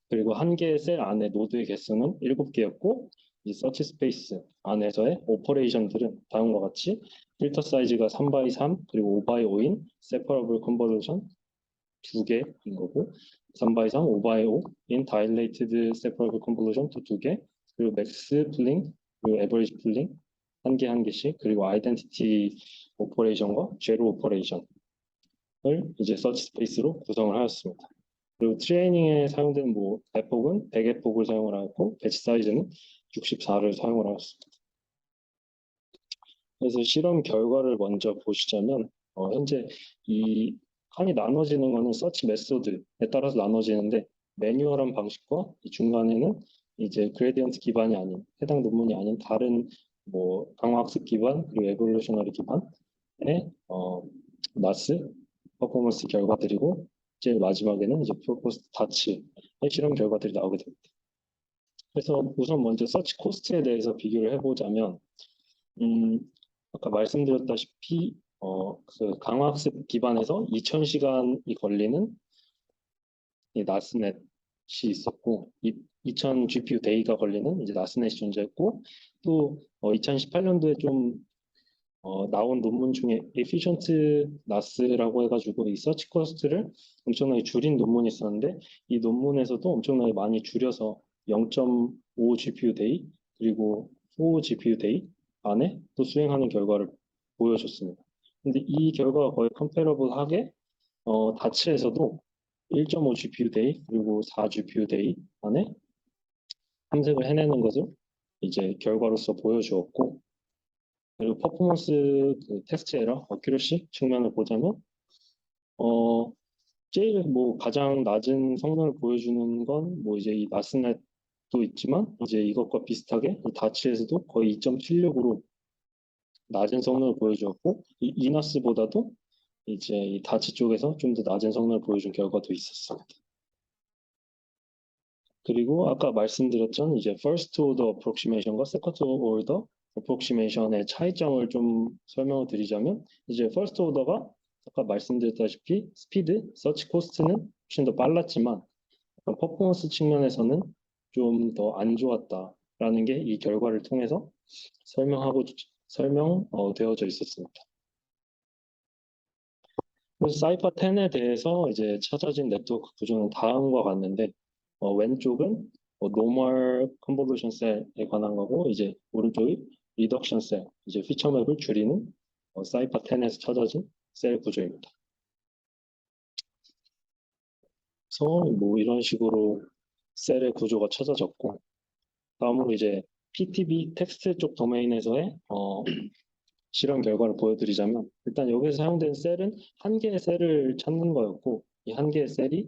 Speaker 1: 그리고 한 개의 셀 안에 노드의 개수는 7개였고 이 서치 스페이스 안에서의 오퍼레이션들은 다음과 같이 필터 사이즈가 3x3 그리고 5x5인 세퍼러블 컨버루션 2개인 거고 3x3, 5x5인 다일레이티드 세퍼러블 컨버루션 또 2개 그리고 맥스 풀링 그리고 에버리지 풀링 한 개 한 개씩 그리고 아이덴티티 오퍼레이션과 제로 오퍼레이션을 이제 서치 스페이스로 구성을 하였습니다. 그리고 트레이닝에 사용되는 뭐 대폭은 100의 폭을 사용을 하고 배치 사이즈는 64를 사용을 하였습니다. 그래서 실험 결과를 먼저 보시자면 현재 이 칸이 나눠지는 거는 서치 메소드에 따라서 나눠지는데 매뉴얼한 방식과 이 중간에는 이제 그레디언트 기반이 아닌 해당 논문이 아닌 다른 뭐 강화학습 기반 그리고 에볼루셔너리 기반의 나스 퍼포먼스 결과들이고 제일 마지막에는 이제 프로포스트 다츠의 실험 결과들이 나오게 됩니다. 그래서 우선 먼저 서치 코스트에 대해서 비교를 해보자면 음, 아까 말씀드렸다시피 그 강화학습 기반에서 2000시간이 걸리는 이 나스넷이 있었고 2000 GPU 데이가 걸리는 이제 나스넷이 존재했고 또 2018년도에 좀 나온 논문 중에 efficient NAS라고 해가지고 이 서치 코스트를 엄청나게 줄인 논문이 있었는데 이 논문에서도 엄청나게 많이 줄여서 0.5 GPU 데이 그리고 4 GPU 데이 안에 또 수행하는 결과를 보여줬습니다. 근데 이 결과가 거의 컴패러블하게 다츠에서도 1.5 GPU 데이 그리고 4 GPU 데이 안에 탐색을 해내는 것을 이제 결과로서 보여주었고 그리고 퍼포먼스 그 텍스트 에러, 어큐러시 측면을 보자면 어 제일 뭐 가장 낮은 성능을 보여주는 건 뭐 이제 이 나스넷도 있지만 이제 이것과 비슷하게 이 다치에서도 거의 2.76으로 낮은 성능을 보여주었고 이 이나스보다도 이제 이 다치 쪽에서 좀 더 낮은 성능을 보여준 결과도 있었습니다. 그리고 아까 말씀드렸던 이제 first order approximation과 second order approximation의 차이점을 좀 설명을 드리자면 이제 first order가 아까 말씀드렸다시피 스피드, 서치 코스트는 훨씬 더 빨랐지만 퍼포먼스 측면에서는 좀 더 안 좋았다라는 게 이 결과를 통해서 설명되어져 있었습니다. 그래서 사이파 10에 대해서 이제 찾아진 네트워크 구조는 다음과 같는데 왼쪽은 노멀 컨볼루션 셀에 관한 거고 이제 오른쪽이 리덕션 셀, 이제 피처맵을 줄이는 사이파 10에서 찾아진 셀 구조입니다. 그래서 뭐 이런 식으로 셀의 구조가 찾아졌고 다음으로 이제 PTB 텍스트 쪽 도메인에서의 실험 결과를 보여드리자면 일단 여기서 사용된 셀은 한 개의 셀을 찾는 거였고 이 한 개의 셀이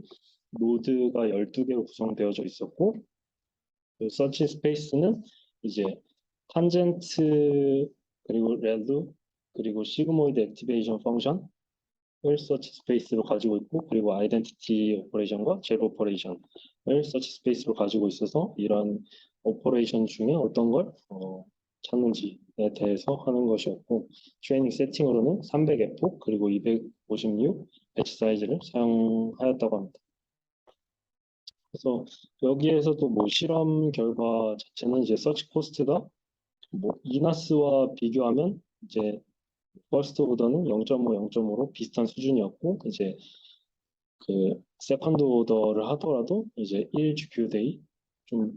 Speaker 1: 노드가 12개로 구성되어져 있었고 그 서치 스페이스는 이제 탄젠트 그리고 레드 그리고 시그모이드 액티베이션 펑션을 서치 스페이스로 가지고 있고 그리고 아이덴티티 오퍼레이션과 제로 오퍼레이션을 서치 스페이스로 가지고 있어서 이런 오퍼레이션 중에 어떤 걸 찾는지에 대해서 하는 것이었고 트레이닝 세팅으로는 300F 그리고 256 배치 사이즈를 사용하였다고 합니다. 그래서 여기에서도 뭐 실험 결과 자체는 이제 서치 코스트가 뭐 이나스와 비교하면 이제 퍼스트 오더는 0.5, 0.5로 비슷한 수준이었고 이제 그 세컨드 오더를 하더라도 이제 1 GPU 데이 좀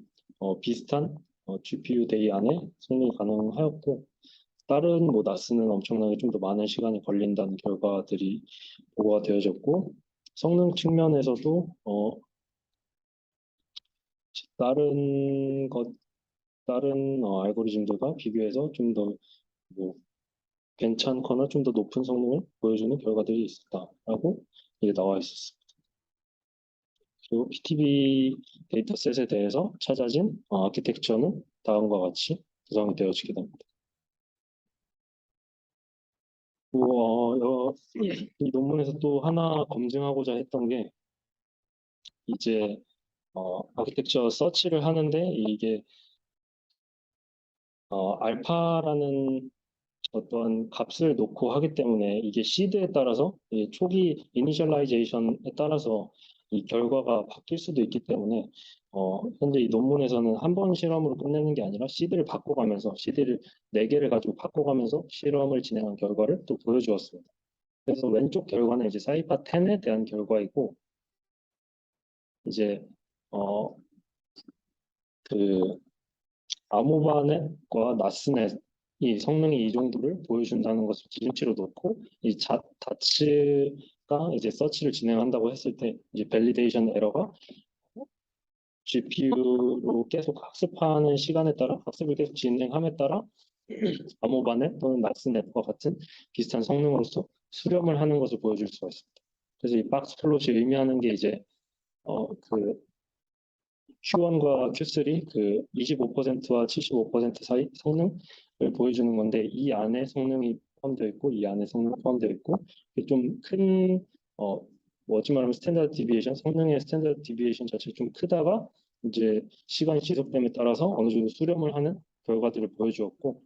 Speaker 1: 비슷한 GPU 데이 안에 승인이 가능하였고 다른 뭐 나스는 엄청나게 좀 더 많은 시간이 걸린다는 결과들이 보고가 되어졌고 성능 측면에서도 다른 알고리즘들과 비교해서 좀 더 뭐 괜찮거나 좀 더 높은 성능을 보여주는 결과들이 있었다라고 이게 나와 있었습니다. 그리고 PTB 데이터셋에 대해서 찾아진 아키텍처는 다음과 같이 구성이 되어지게 됩니다. 이 논문에서 또 하나 검증하고자 했던 게 이제 아키텍처 서치를 하는데 이게 알파라는 어떤 값을 놓고 하기 때문에 이게 시드에 따라서 초기 이니셜라이제이션에 따라서 이 결과가 바뀔 수도 있기 때문에 현재 이 논문에서는 한 번 실험으로 끝내는 게 아니라 시드를 바꿔가면서 시드를 4개를 가지고 바꿔가면서 실험을 진행한 결과를 또 보여주었습니다. 그래서 왼쪽 결과는 이제 사이파 10에 대한 결과이고 이제 어, 그 아모바넷과 나스넷이 성능이 이 정도를 보여준다는 것을 기준치로 놓고 이 다츠가 이제 서치를 진행한다고 했을 때 이제 밸리데이션 에러가 GPU로 계속 학습하는 시간에 따라 학습을 계속 진행함에 따라 아모바넷 또는 나스넷과 같은 비슷한 성능으로서 수렴을 하는 것을 보여줄 수가 있습니다. 그래서 이 박스 플롯이 의미하는 게 이제 그 Q1과 Q3 그 25%와 75% 사이 성능을 보여주는 건데 이 안에 성능이 포함되어 있고 이 안에 성능이 포함되어 있고 좀 큰 어찌 말하면 스탠다드 디비에이션 성능의 스탠다드 디비에이션 자체가 좀 크다가 이제 시간이 지속됨에 따라서 어느 정도 수렴을 하는 결과들을 보여주었고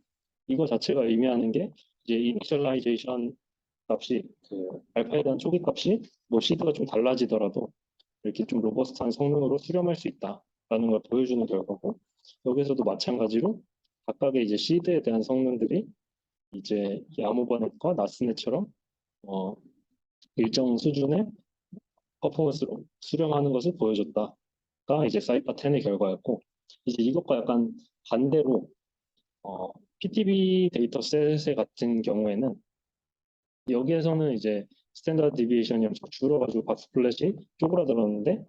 Speaker 1: 이거 자체가 의미하는 게 이제 이니셜라이제이션 값이 그 알파에 대한 초기 값이 뭐 시드가 좀 달라지더라도 이렇게 좀 로버스트한 성능으로 수렴할 수 있다라는 걸 보여주는 결과고 여기서도 마찬가지로 각각의 이제 시드에 대한 성능들이 이제 야모바넷과 나스넷처럼 어, 일정 수준의 퍼포먼스로 수렴하는 것을 보여줬다가 이제 사이파 10의 결과였고 이제 이것과 약간 반대로 PTB 데이터셋 같은 경우에는 여기에서는 이제 스탠다드 디비에이션이 엄청 줄어가지고 박스 플랫이 쪼그라들었는데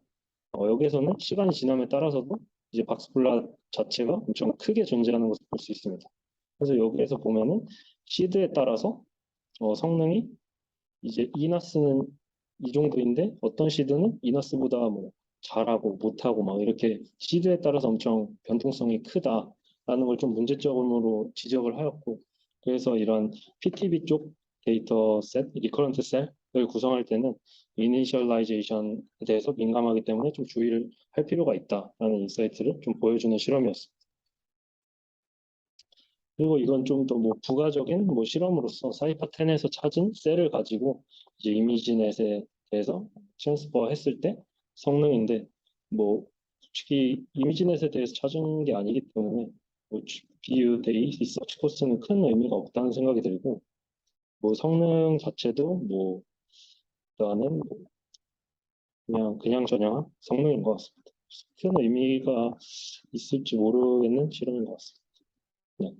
Speaker 1: 여기에서는 시간이 지남에 따라서도 이제 박스 플랫 자체가 엄청 크게 존재하는 것을 볼 수 있습니다. 그래서 여기에서 보면은 시드에 따라서 성능이 이제 이나스는 이 정도인데 어떤 시드는 이나스보다 뭐 잘하고 못하고 막 이렇게 시드에 따라서 엄청 변동성이 크다라는 걸 좀 문제점으로 지적을 하였고 그래서 이런 PTB 쪽 데이터 셋, 리커런트 셀을 구성할 때는 이니셜라이제이션에 대해서 민감하기 때문에 좀 주의를 할 필요가 있다라는 인사이트를 좀 보여주는 실험이었습니다. 그리고 이건 좀 더 뭐 부가적인 뭐 실험으로서 사이파 10에서 찾은 셀을 가지고 이제 이미지넷에 대해서 트랜스퍼 했을 때 성능인데 뭐 솔직히 이미지넷에 대해서 찾은 게 아니기 때문에 뭐 GPU 데이 리서치 코스트는 큰 의미가 없다는 생각이 들고 뭐 성능 자체도 뭐 일단은 뭐 그냥 저냥 성능인 것 같습니다. 큰 의미가 있을지 모르겠는 실험인 것 같습니다. 네.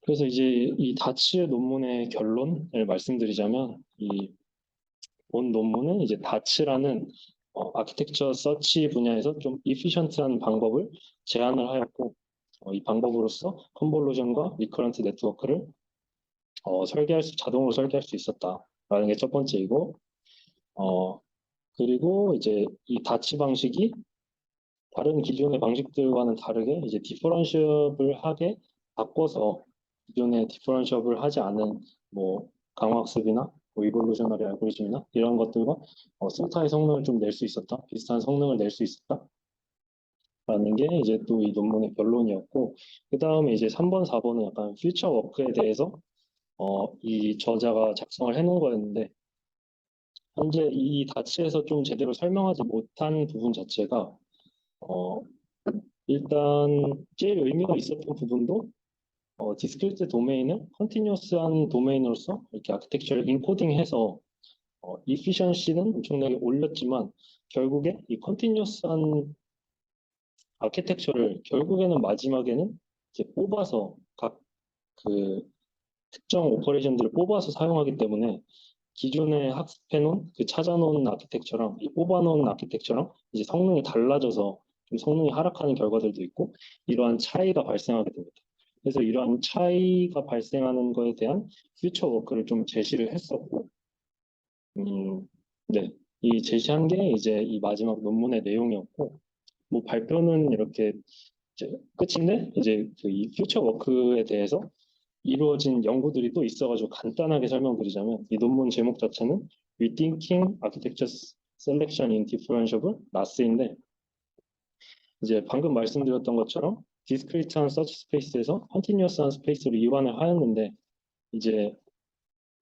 Speaker 1: 그래서 이제 이 다츠 논문의 결론을 말씀드리자면 이 본 논문은 이제 다츠라는 아키텍처 서치 분야에서 좀 이피션트한 방법을 제안을 하였고 이 방법으로서 컨볼루션과 리커런트 네트워크를 자동으로 설계할 수 있었다라는 게 첫 번째이고 그리고 이제 이 다치 방식이 다른 기존의 방식들과는 다르게 이제 디퍼런시업을 하게 바꿔서 기존의 디퍼런시업을 하지 않은 뭐 강화학습이나 뭐 이볼루셔너리 알고리즘이나 이런 것들과 스타의 성능을 좀 낼 수 있었다, 비슷한 성능을 낼 수 있었다라는 게 이제 또 이 논문의 결론이었고 그 다음에 이제 3번, 4번은 약간 퓨처 워크에 대해서 이 저자가 작성을 해놓은 거였는데 현재 이 다치에서 좀 제대로 설명하지 못한 부분 자체가 어, 일단 제일 의미가 있었던 부분도 디스크리트 도메인을 컨티뉴어스한 도메인으로서 이렇게 아키텍처를 인코딩해서 이피션시는 엄청나게 올렸지만 결국에 이 컨티뉴어스한 아키텍처를 결국에는 마지막에는 이제 뽑아서 각 그 특정 오퍼레이션들을 뽑아서 사용하기 때문에 기존에 학습해놓은 그 찾아놓은 아키텍처랑 이 뽑아놓은 아키텍처랑 이제 성능이 달라져서 좀 성능이 하락하는 결과들도 있고 이러한 차이가 발생하게 됩니다. 그래서 이러한 차이가 발생하는 것에 대한 퓨처 워크를 좀 제시를 했었고, 네, 이 제시한 게 이제 이 마지막 논문의 내용이었고, 뭐 발표는 이렇게 이제 끝인데 이제 그 이 퓨처 워크에 대해서 이루어진 연구들이 또 있어가지고 간단하게 설명드리자면 이 논문 제목 자체는 Rethinking Architecture Selection in Differentiable NAS인데 이제 방금 말씀드렸던 것처럼 디스크리트한 서치 스페이스에서 컨티뉴어스한 스페이스로 이완을 하였는데 이제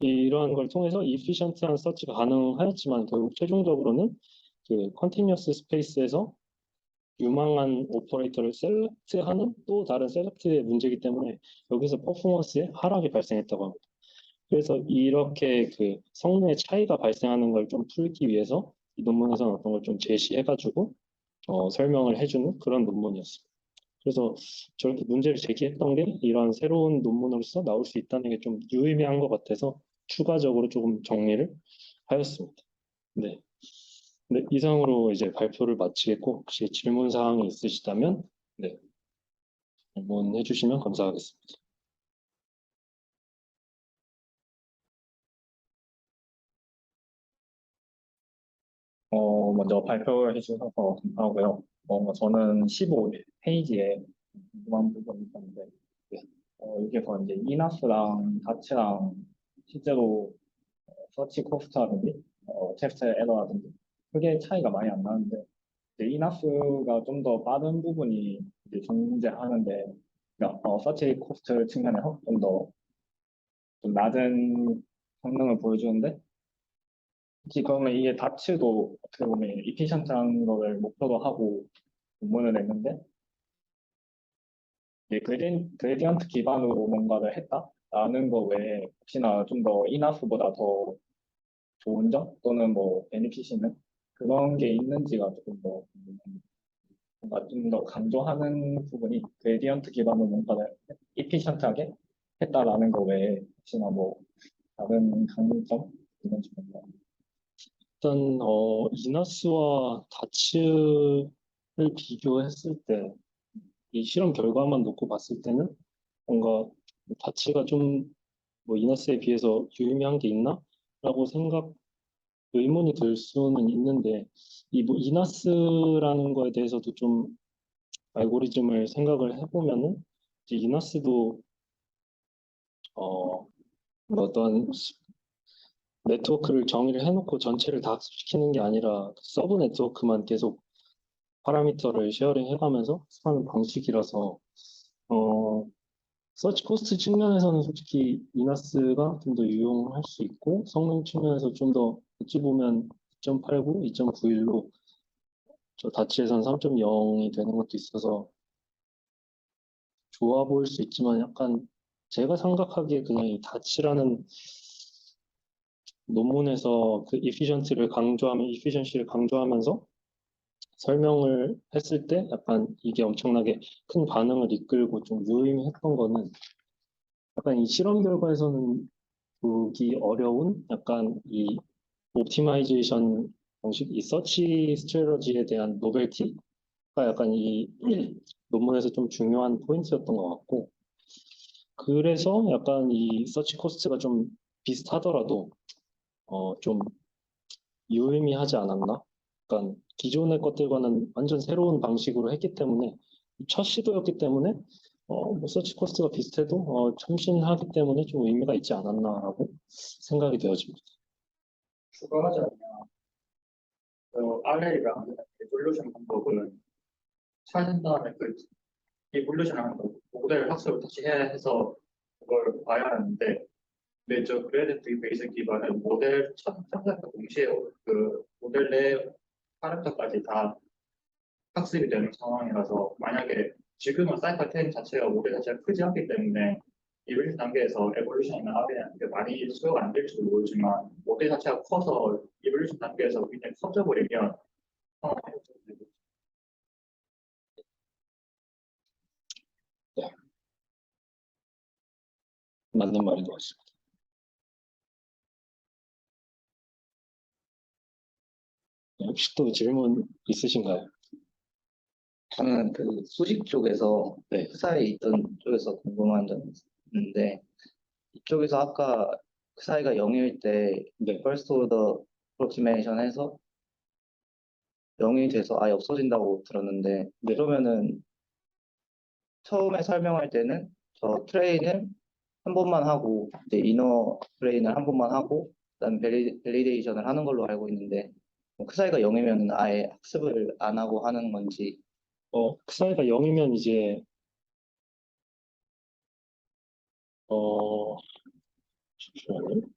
Speaker 1: 이러한 걸 통해서 이피션트한 서치가 가능하였지만 결국 최종적으로는 그 컨티뉴어스 스페이스에서 유망한 오퍼레이터를 셀렉트하는 또 다른 셀렉트의 문제이기 때문에 여기서 퍼포먼스에 하락이 발생했다고 합니다. 그래서 이렇게 그 성능의 차이가 발생하는 걸 좀 풀기 위해서 이 논문에서는 어떤 걸 좀 제시해가지고 설명을 해주는 그런 논문이었습니다. 그래서 저렇게 문제를 제기했던 게 이러한 새로운 논문으로서 나올 수 있다는 게 좀 유의미한 것 같아서 추가적으로 조금 정리를 하였습니다. 네. 네, 이상으로 이제 발표를 마치겠고 혹시 질문 사항이 있으시다면 네, 질문해 주시면 감사하겠습니다.
Speaker 2: 먼저 발표해 주셔서 감사하고요. 저는 15페이지에 궁금한 부분이 있었는데, 여기서 이제 이나스랑 다츠랑 실제로 서치 코스트라든지, 텍스트 에러라든지, 크게 차이가 많이 안 나는데, 이제 이나스가 좀 더 빠른 부분이 이제 존재하는데, 그러니까 서치 코스트 측면에서 좀 더 좀 낮은 성능을 보여주는데, 특히 그러면 이게 다츠도 어떻게 보면 이피션트한 거를 목표로 하고 공문을 냈는데 이제 그레디언트 기반으로 뭔가를 했다라는 거 외에 혹시나 좀 더 이나프보다 더 좋은 점 또는 뭐 베니핏 있는 그런 게 있는지가 조금 더 뭔가 좀 더 강조하는 부분이 그레디언트 기반으로 뭔가를 이피션트하게 했다라는 거 외에 혹시나 뭐 다른 강점 있는지 몰라요.
Speaker 1: 일단 이너스와 다츠를 비교했을 때 이 실험 결과만 놓고 봤을 때는 뭔가 다츠가 좀 뭐 이너스에 비해서 유의미한 게 있나? 라고 의문이 들 수는 있는데 이 뭐 이너스라는 거에 대해서도 좀 알고리즘을 생각을 해보면은 이제 이너스도 뭐 어떤 네트워크를 정의를 해놓고 전체를 다 학습시키는 게 아니라 서브 네트워크만 계속 파라미터를 쉐어링 해가면서 학습하는 방식이라서 어, 서치 코스트 측면에서는 솔직히 이나스가 좀 더 유용할 수 있고 성능 측면에서 좀 더 어찌 보면 2.89, 2.91로 저 다치에선 3.0이 되는 것도 있어서 좋아 보일 수 있지만 약간 제가 생각하기에 그냥 이 다치라는 논문에서 그 이피션시를 강조하면서 설명을 했을 때 약간 이게 엄청나게 큰 반응을 이끌고 좀 유의미했던 거는 약간 이 실험 결과에서는 보기 어려운 약간 이 옵티마이제이션 방식, 이 서치 스트래러지에 대한 노벨티가 약간 이 논문에서 좀 중요한 포인트였던 것 같고 그래서 약간 이 서치 코스트가 좀 비슷하더라도 좀 유의미하지 않았나? 약간 기존의 것들과는 완전 새로운 방식으로 했기 때문에 첫 시도였기 때문에 뭐 서치 코스트가 비슷해도 참신하기 때문에 좀 의미가 있지 않았나라고 생각이 되어집니다.
Speaker 2: 추가하자면 RL이랑 리졸루션 방법은 찾은 다음에 그 리볼루션을 하는 거 모델 학습을 다시 해야 해서 그걸 봐야 하는데 근데 저 그레디트 베이스 기반은 모델 첫 탐색과 동시에 그 모델 내 파라미터까지 다 학습이 되는 상황이라서 만약에 지금은 사이클10 자체가 모델 자체가 크지 않기 때문에 이블리션 단계에서 에볼루션이나 아베한테 많이 수요가 안 될지도 모르지만 모델 자체가 커서 이블리션 단계에서 굉장히 커져버리면
Speaker 1: 네, 맞는 말인 것 같습니다. 혹시 또 질문 있으신가요?
Speaker 3: 저는 그 수식 쪽에서
Speaker 1: 네.
Speaker 3: 회사에 있던 쪽에서 궁금한 점이 있는데 이쪽에서 아까 그 사이가 0일 때
Speaker 1: 네.
Speaker 3: first order approximation 해서 0이 돼서 아예 없어진다고 들었는데
Speaker 1: 네.
Speaker 3: 그러면은 처음에 설명할 때는 저 트레인을 한 번만 하고 이제 이너 트레인을 한 번만 하고 그다음 밸리데이션을 하는 걸로 알고 있는데 그 사이가 0이면 아예 학습을 안 하고 하는 건지
Speaker 1: 그 사이가 0이면 이제 잠시만요.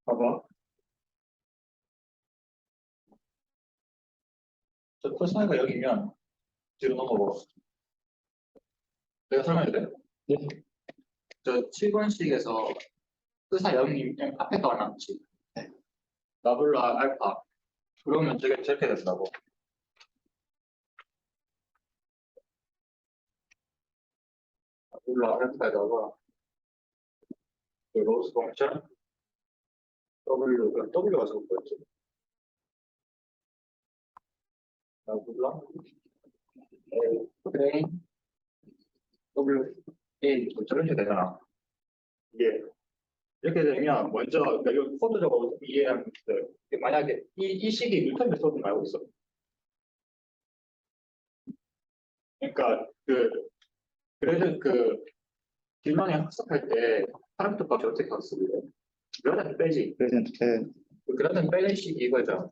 Speaker 2: 봐봐 저 코사이가 여기면 뒤로 넘어가 내가 설명해도 돼?
Speaker 1: 네.
Speaker 2: 저 7번식에서 의사 영이 앞에 떠났지. 나블라 알파. 그러면 저렇게 된다고. 나블라 알파에다가 그 로스 펑션 W가 적은 거였지. 나블라 A W A 저런 식이 되잖아. 이게 이렇게 되면 먼저 그러니까 이 코드적으로 이해하는 것들 만약에 이 식이 뉴턴 메소드는 알고 있어. 그러니까 그래서 길만에 학습할 때 파라미터 값이 어떻게 학습을 해? 그라덴트 빼지.
Speaker 3: 그레디언트 빼.
Speaker 2: 그 그라덴트 빼는 식이 이거죠.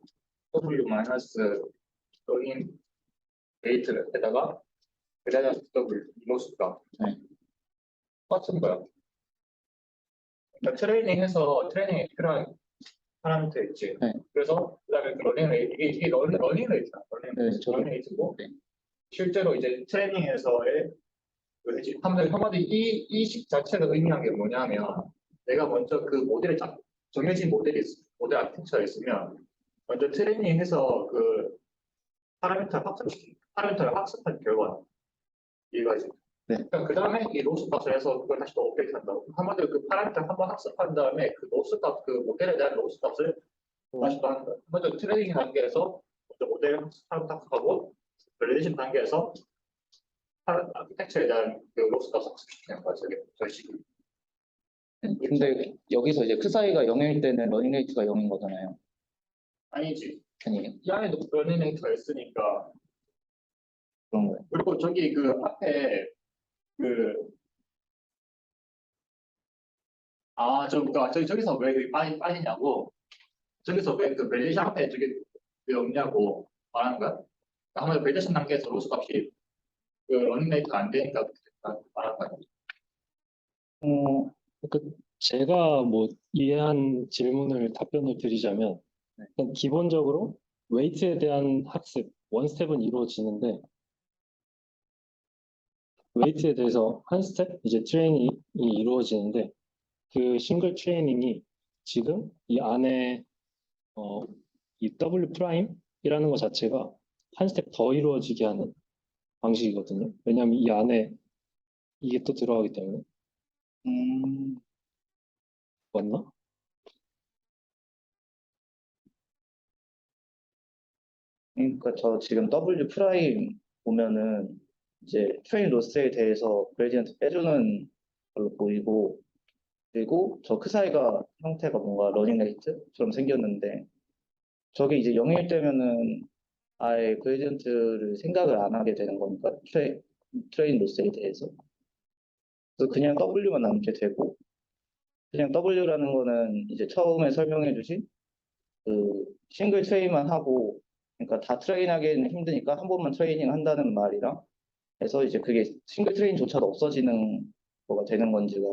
Speaker 2: W 마이너스 러닝 웨이트에다가 그라덴트 W 로스가 똑같은 거야. 그러니까 트레이닝에 필요한 파라미터 있지.
Speaker 3: 네.
Speaker 2: 그래서 그다음에 그 러닝 레이트 이게 러닝 레이트야.
Speaker 3: 네, 저도.
Speaker 2: 러닝 레이트고
Speaker 3: 네.
Speaker 2: 실제로 이제 트레이닝에서의 한마디 이 식 자체가 의미한 게 뭐냐면 내가 먼저 그 모델을 정해진 모델이 모델 아키텍처가 있으면 먼저 트레이닝해서 그 파라미터를 학습한 결과 이거지.
Speaker 3: 네.
Speaker 2: 그러니까 그 다음에 이 로스 값을 해서 그걸 다시 또 업데이트 한다고. 한마디로 그 파라미터 한번 학습한 다음에 그 로스 값, 그 모델에 대한 로스 값을 다시 또 한다. 먼저 트레이닝 단계에서 먼저 모델 학습하고 밸리데이션 단계에서 아키텍처에 대한 그 로스 값을 학습시키는 거야. 저희 식이.
Speaker 3: 근데 여기서 이제 그 사이가 0일 때는 러닝 레이트가 0인 거잖아요.
Speaker 2: 아니지.
Speaker 3: 아니에요?
Speaker 2: 이 안에도 러닝 레이트가 있으니까.
Speaker 3: 그런 거예요.
Speaker 2: 그리고 저기 그 앞에 저기서 왜 빠지냐고. 저기서 왜 그 밸리데이션 앞에 저기 왜 없냐고 말하는 거야. 아무래도 밸리데이션 단계에서 로스 값이 그 러닝 레이트가 안 되니까 말하는 거야.
Speaker 1: 그 제가 뭐 이해한 질문을 답변을 드리자면 일단 기본적으로 웨이트에 대한 학습 원 스텝은 이루어지는데 웨이트에 대해서 한 스텝 이제 트레이닝이 이루어지는데 그 싱글 트레이닝이 지금 이 안에 이 W 프라임이라는 것 자체가 한 스텝 더 이루어지게 하는 방식이거든요. 왜냐하면 이 안에 이게 또 들어가기 때문에 맞나?
Speaker 3: 그러니까 저 지금 W 프라임 보면은 이제 트레인 로스에 대해서 그레디언트 빼주는 걸로 보이고, 그리고 저 그 사이가 형태가 뭔가 러닝 레이트처럼 생겼는데, 저게 이제 0일 때면은 아예 그레디언트를 생각을 안 하게 되는 거니까 트레인 로스에 대해서. 그래서 그냥 W만 남게 되고, 그냥 W라는 거는 이제 처음에 설명해 주신 그 싱글 트레이만 하고, 그러니까 다 트레인하기는 힘드니까 한 번만 트레이닝 한다는 말이랑 해서 이제 그게 싱글 트레인조차도 없어지는 거가 되는 건지가.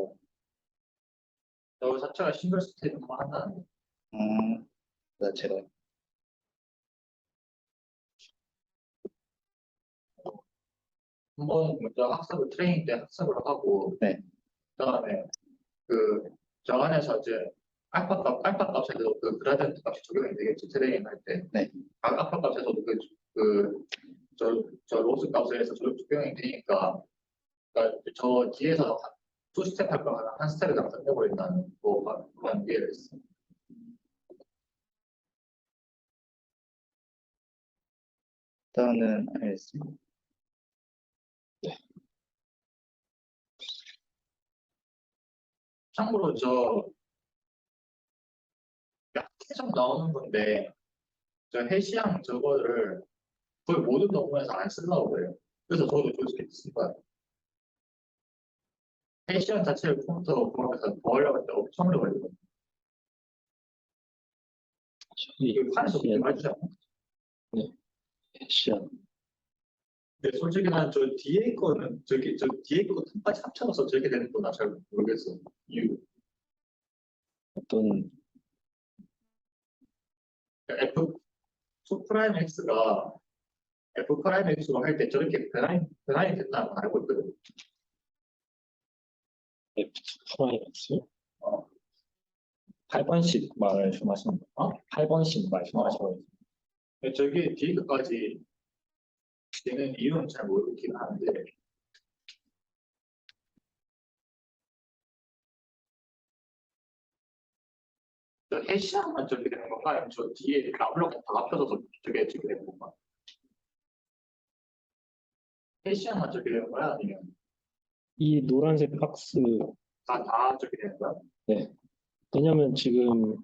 Speaker 2: 저 자체가 싱글 스테이트만 한다는
Speaker 3: 그 제가.
Speaker 2: 한번 먼저 학습을 트레이닝 때 학습을 하고
Speaker 3: 네.
Speaker 2: 그다음에 저 안에서 이제 알파 값에도 그 그라디언트 값이 적용이 되겠지. 트레이닝 할 때.
Speaker 3: 네.
Speaker 2: 각 알파 값에서도 저 로스 값에 서 적용이 되니까 그러니까 저 뒤에서 투 스텝 할 거면 한 스텝을 다 끝내버린다는 그런 이해를 했어.
Speaker 3: 일단은 알겠습니다.
Speaker 2: 참고로 계속 나오는 건데 저 해시양 저거를 거의 모든 논문에서 안 쓰려고 그래요. 그래서 저도 솔직히 쓴 거야. 해시양 자체를 컴퓨터로 구하면서 더 하려고 했다 엄청 오래 걸리거든요. 이게 판에서 그렇게 말해주지 않나?
Speaker 1: 시안.
Speaker 2: 근데 솔직히 난 저 뒤에 거는 저 뒤에 거 틈까지 합쳐서 저렇게 되는 거 나 잘 모르겠어. 이유.
Speaker 1: 어떤
Speaker 2: F2 프라임 X가 F 프라임 X로 할 때 저렇게 변환이 된다는 걸 알고 있거든.
Speaker 1: F2 프라임 X?
Speaker 2: 8번씩 말씀하시는 거. 8번씩 말씀하시고 있어요. 저게 뒤에 것까지 되는 이유는 잘 모르긴 하는데 저 해시양만 저렇게 되는 건가? 아니면 저 뒤에 라블럭 다 합쳐져서 저게 되는 건가? 해시양만 저렇게 되는 거야? 아니면
Speaker 1: 이 노란색 박스
Speaker 2: 다 저렇게 되는 거야?
Speaker 1: 네. 왜냐면 지금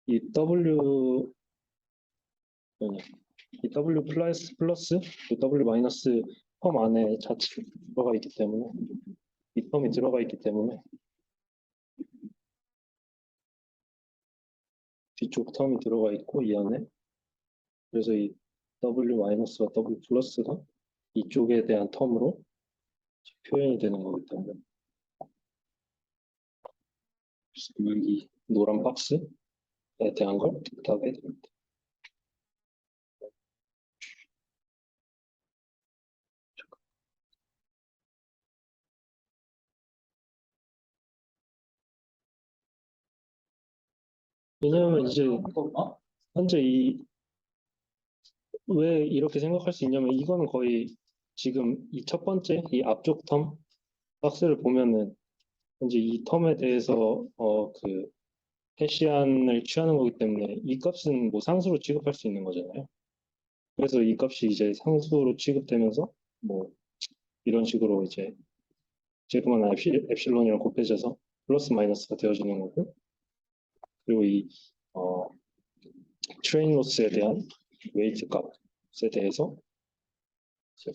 Speaker 1: 이 W 플러스 이 W 마이너스 텀 안에 자체 들어가 있기 때문에 이 텀이 들어가 있기 때문에 뒤쪽 텀이 들어가 있고 이 안에 그래서 이 W 마이너스와 W 플러스가 이쪽에 대한 텀으로 표현이 되는 거기 때문에 이 노란 박스에 대한 걸 하게 됩니다. 왜냐하면 이제 현재 왜 이렇게 생각할 수 있냐면 이거는 거의 지금 이 첫 번째 이 앞쪽 텀 박스를 보면은 현재 이 텀에 대해서 그 해시안을 취하는 거기 때문에 이 값은 뭐 상수로 취급할 수 있는 거잖아요. 그래서 이 값이 이제 상수로 취급되면서 뭐 이런 식으로 이제 제그마나 엡실론이랑 곱해져서 플러스 마이너스가 되어지는 거고 그리고 이 트레인 로스에 대한 웨이트 값에 대해서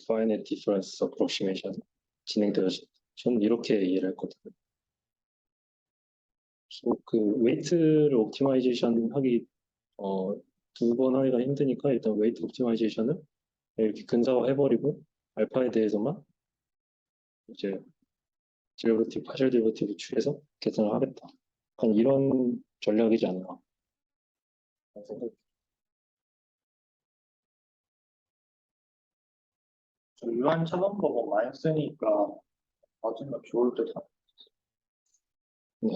Speaker 1: finite difference approximation 진행되어져. 저는 이렇게 이해를 했거든요. 그래서 그 웨이트를 옵티마이제이션 하기 두 번 하기가 힘드니까 일단 웨이트 옵티마이제이션을 이렇게 근사화해버리고 알파에 대해서만 이제 데리버티브, 파셜 데리버티브 취해서 계산을 하겠다. 약간 이런 전략이지 않나.
Speaker 2: 유한 차범법은 많이 쓰니까 나중에 좋을 듯.
Speaker 1: 네.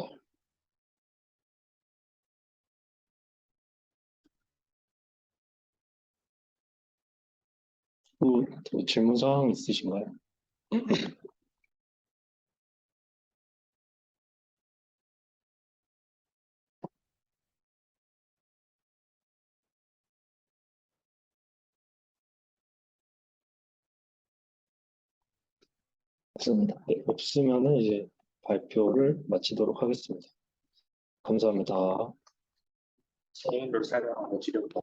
Speaker 1: 또 질문 사항 있으신가요? 없습니다. 네, 없으면은 이제 발표를 마치도록 하겠습니다. 감사합니다.
Speaker 2: 제인을 설명하고 지금부터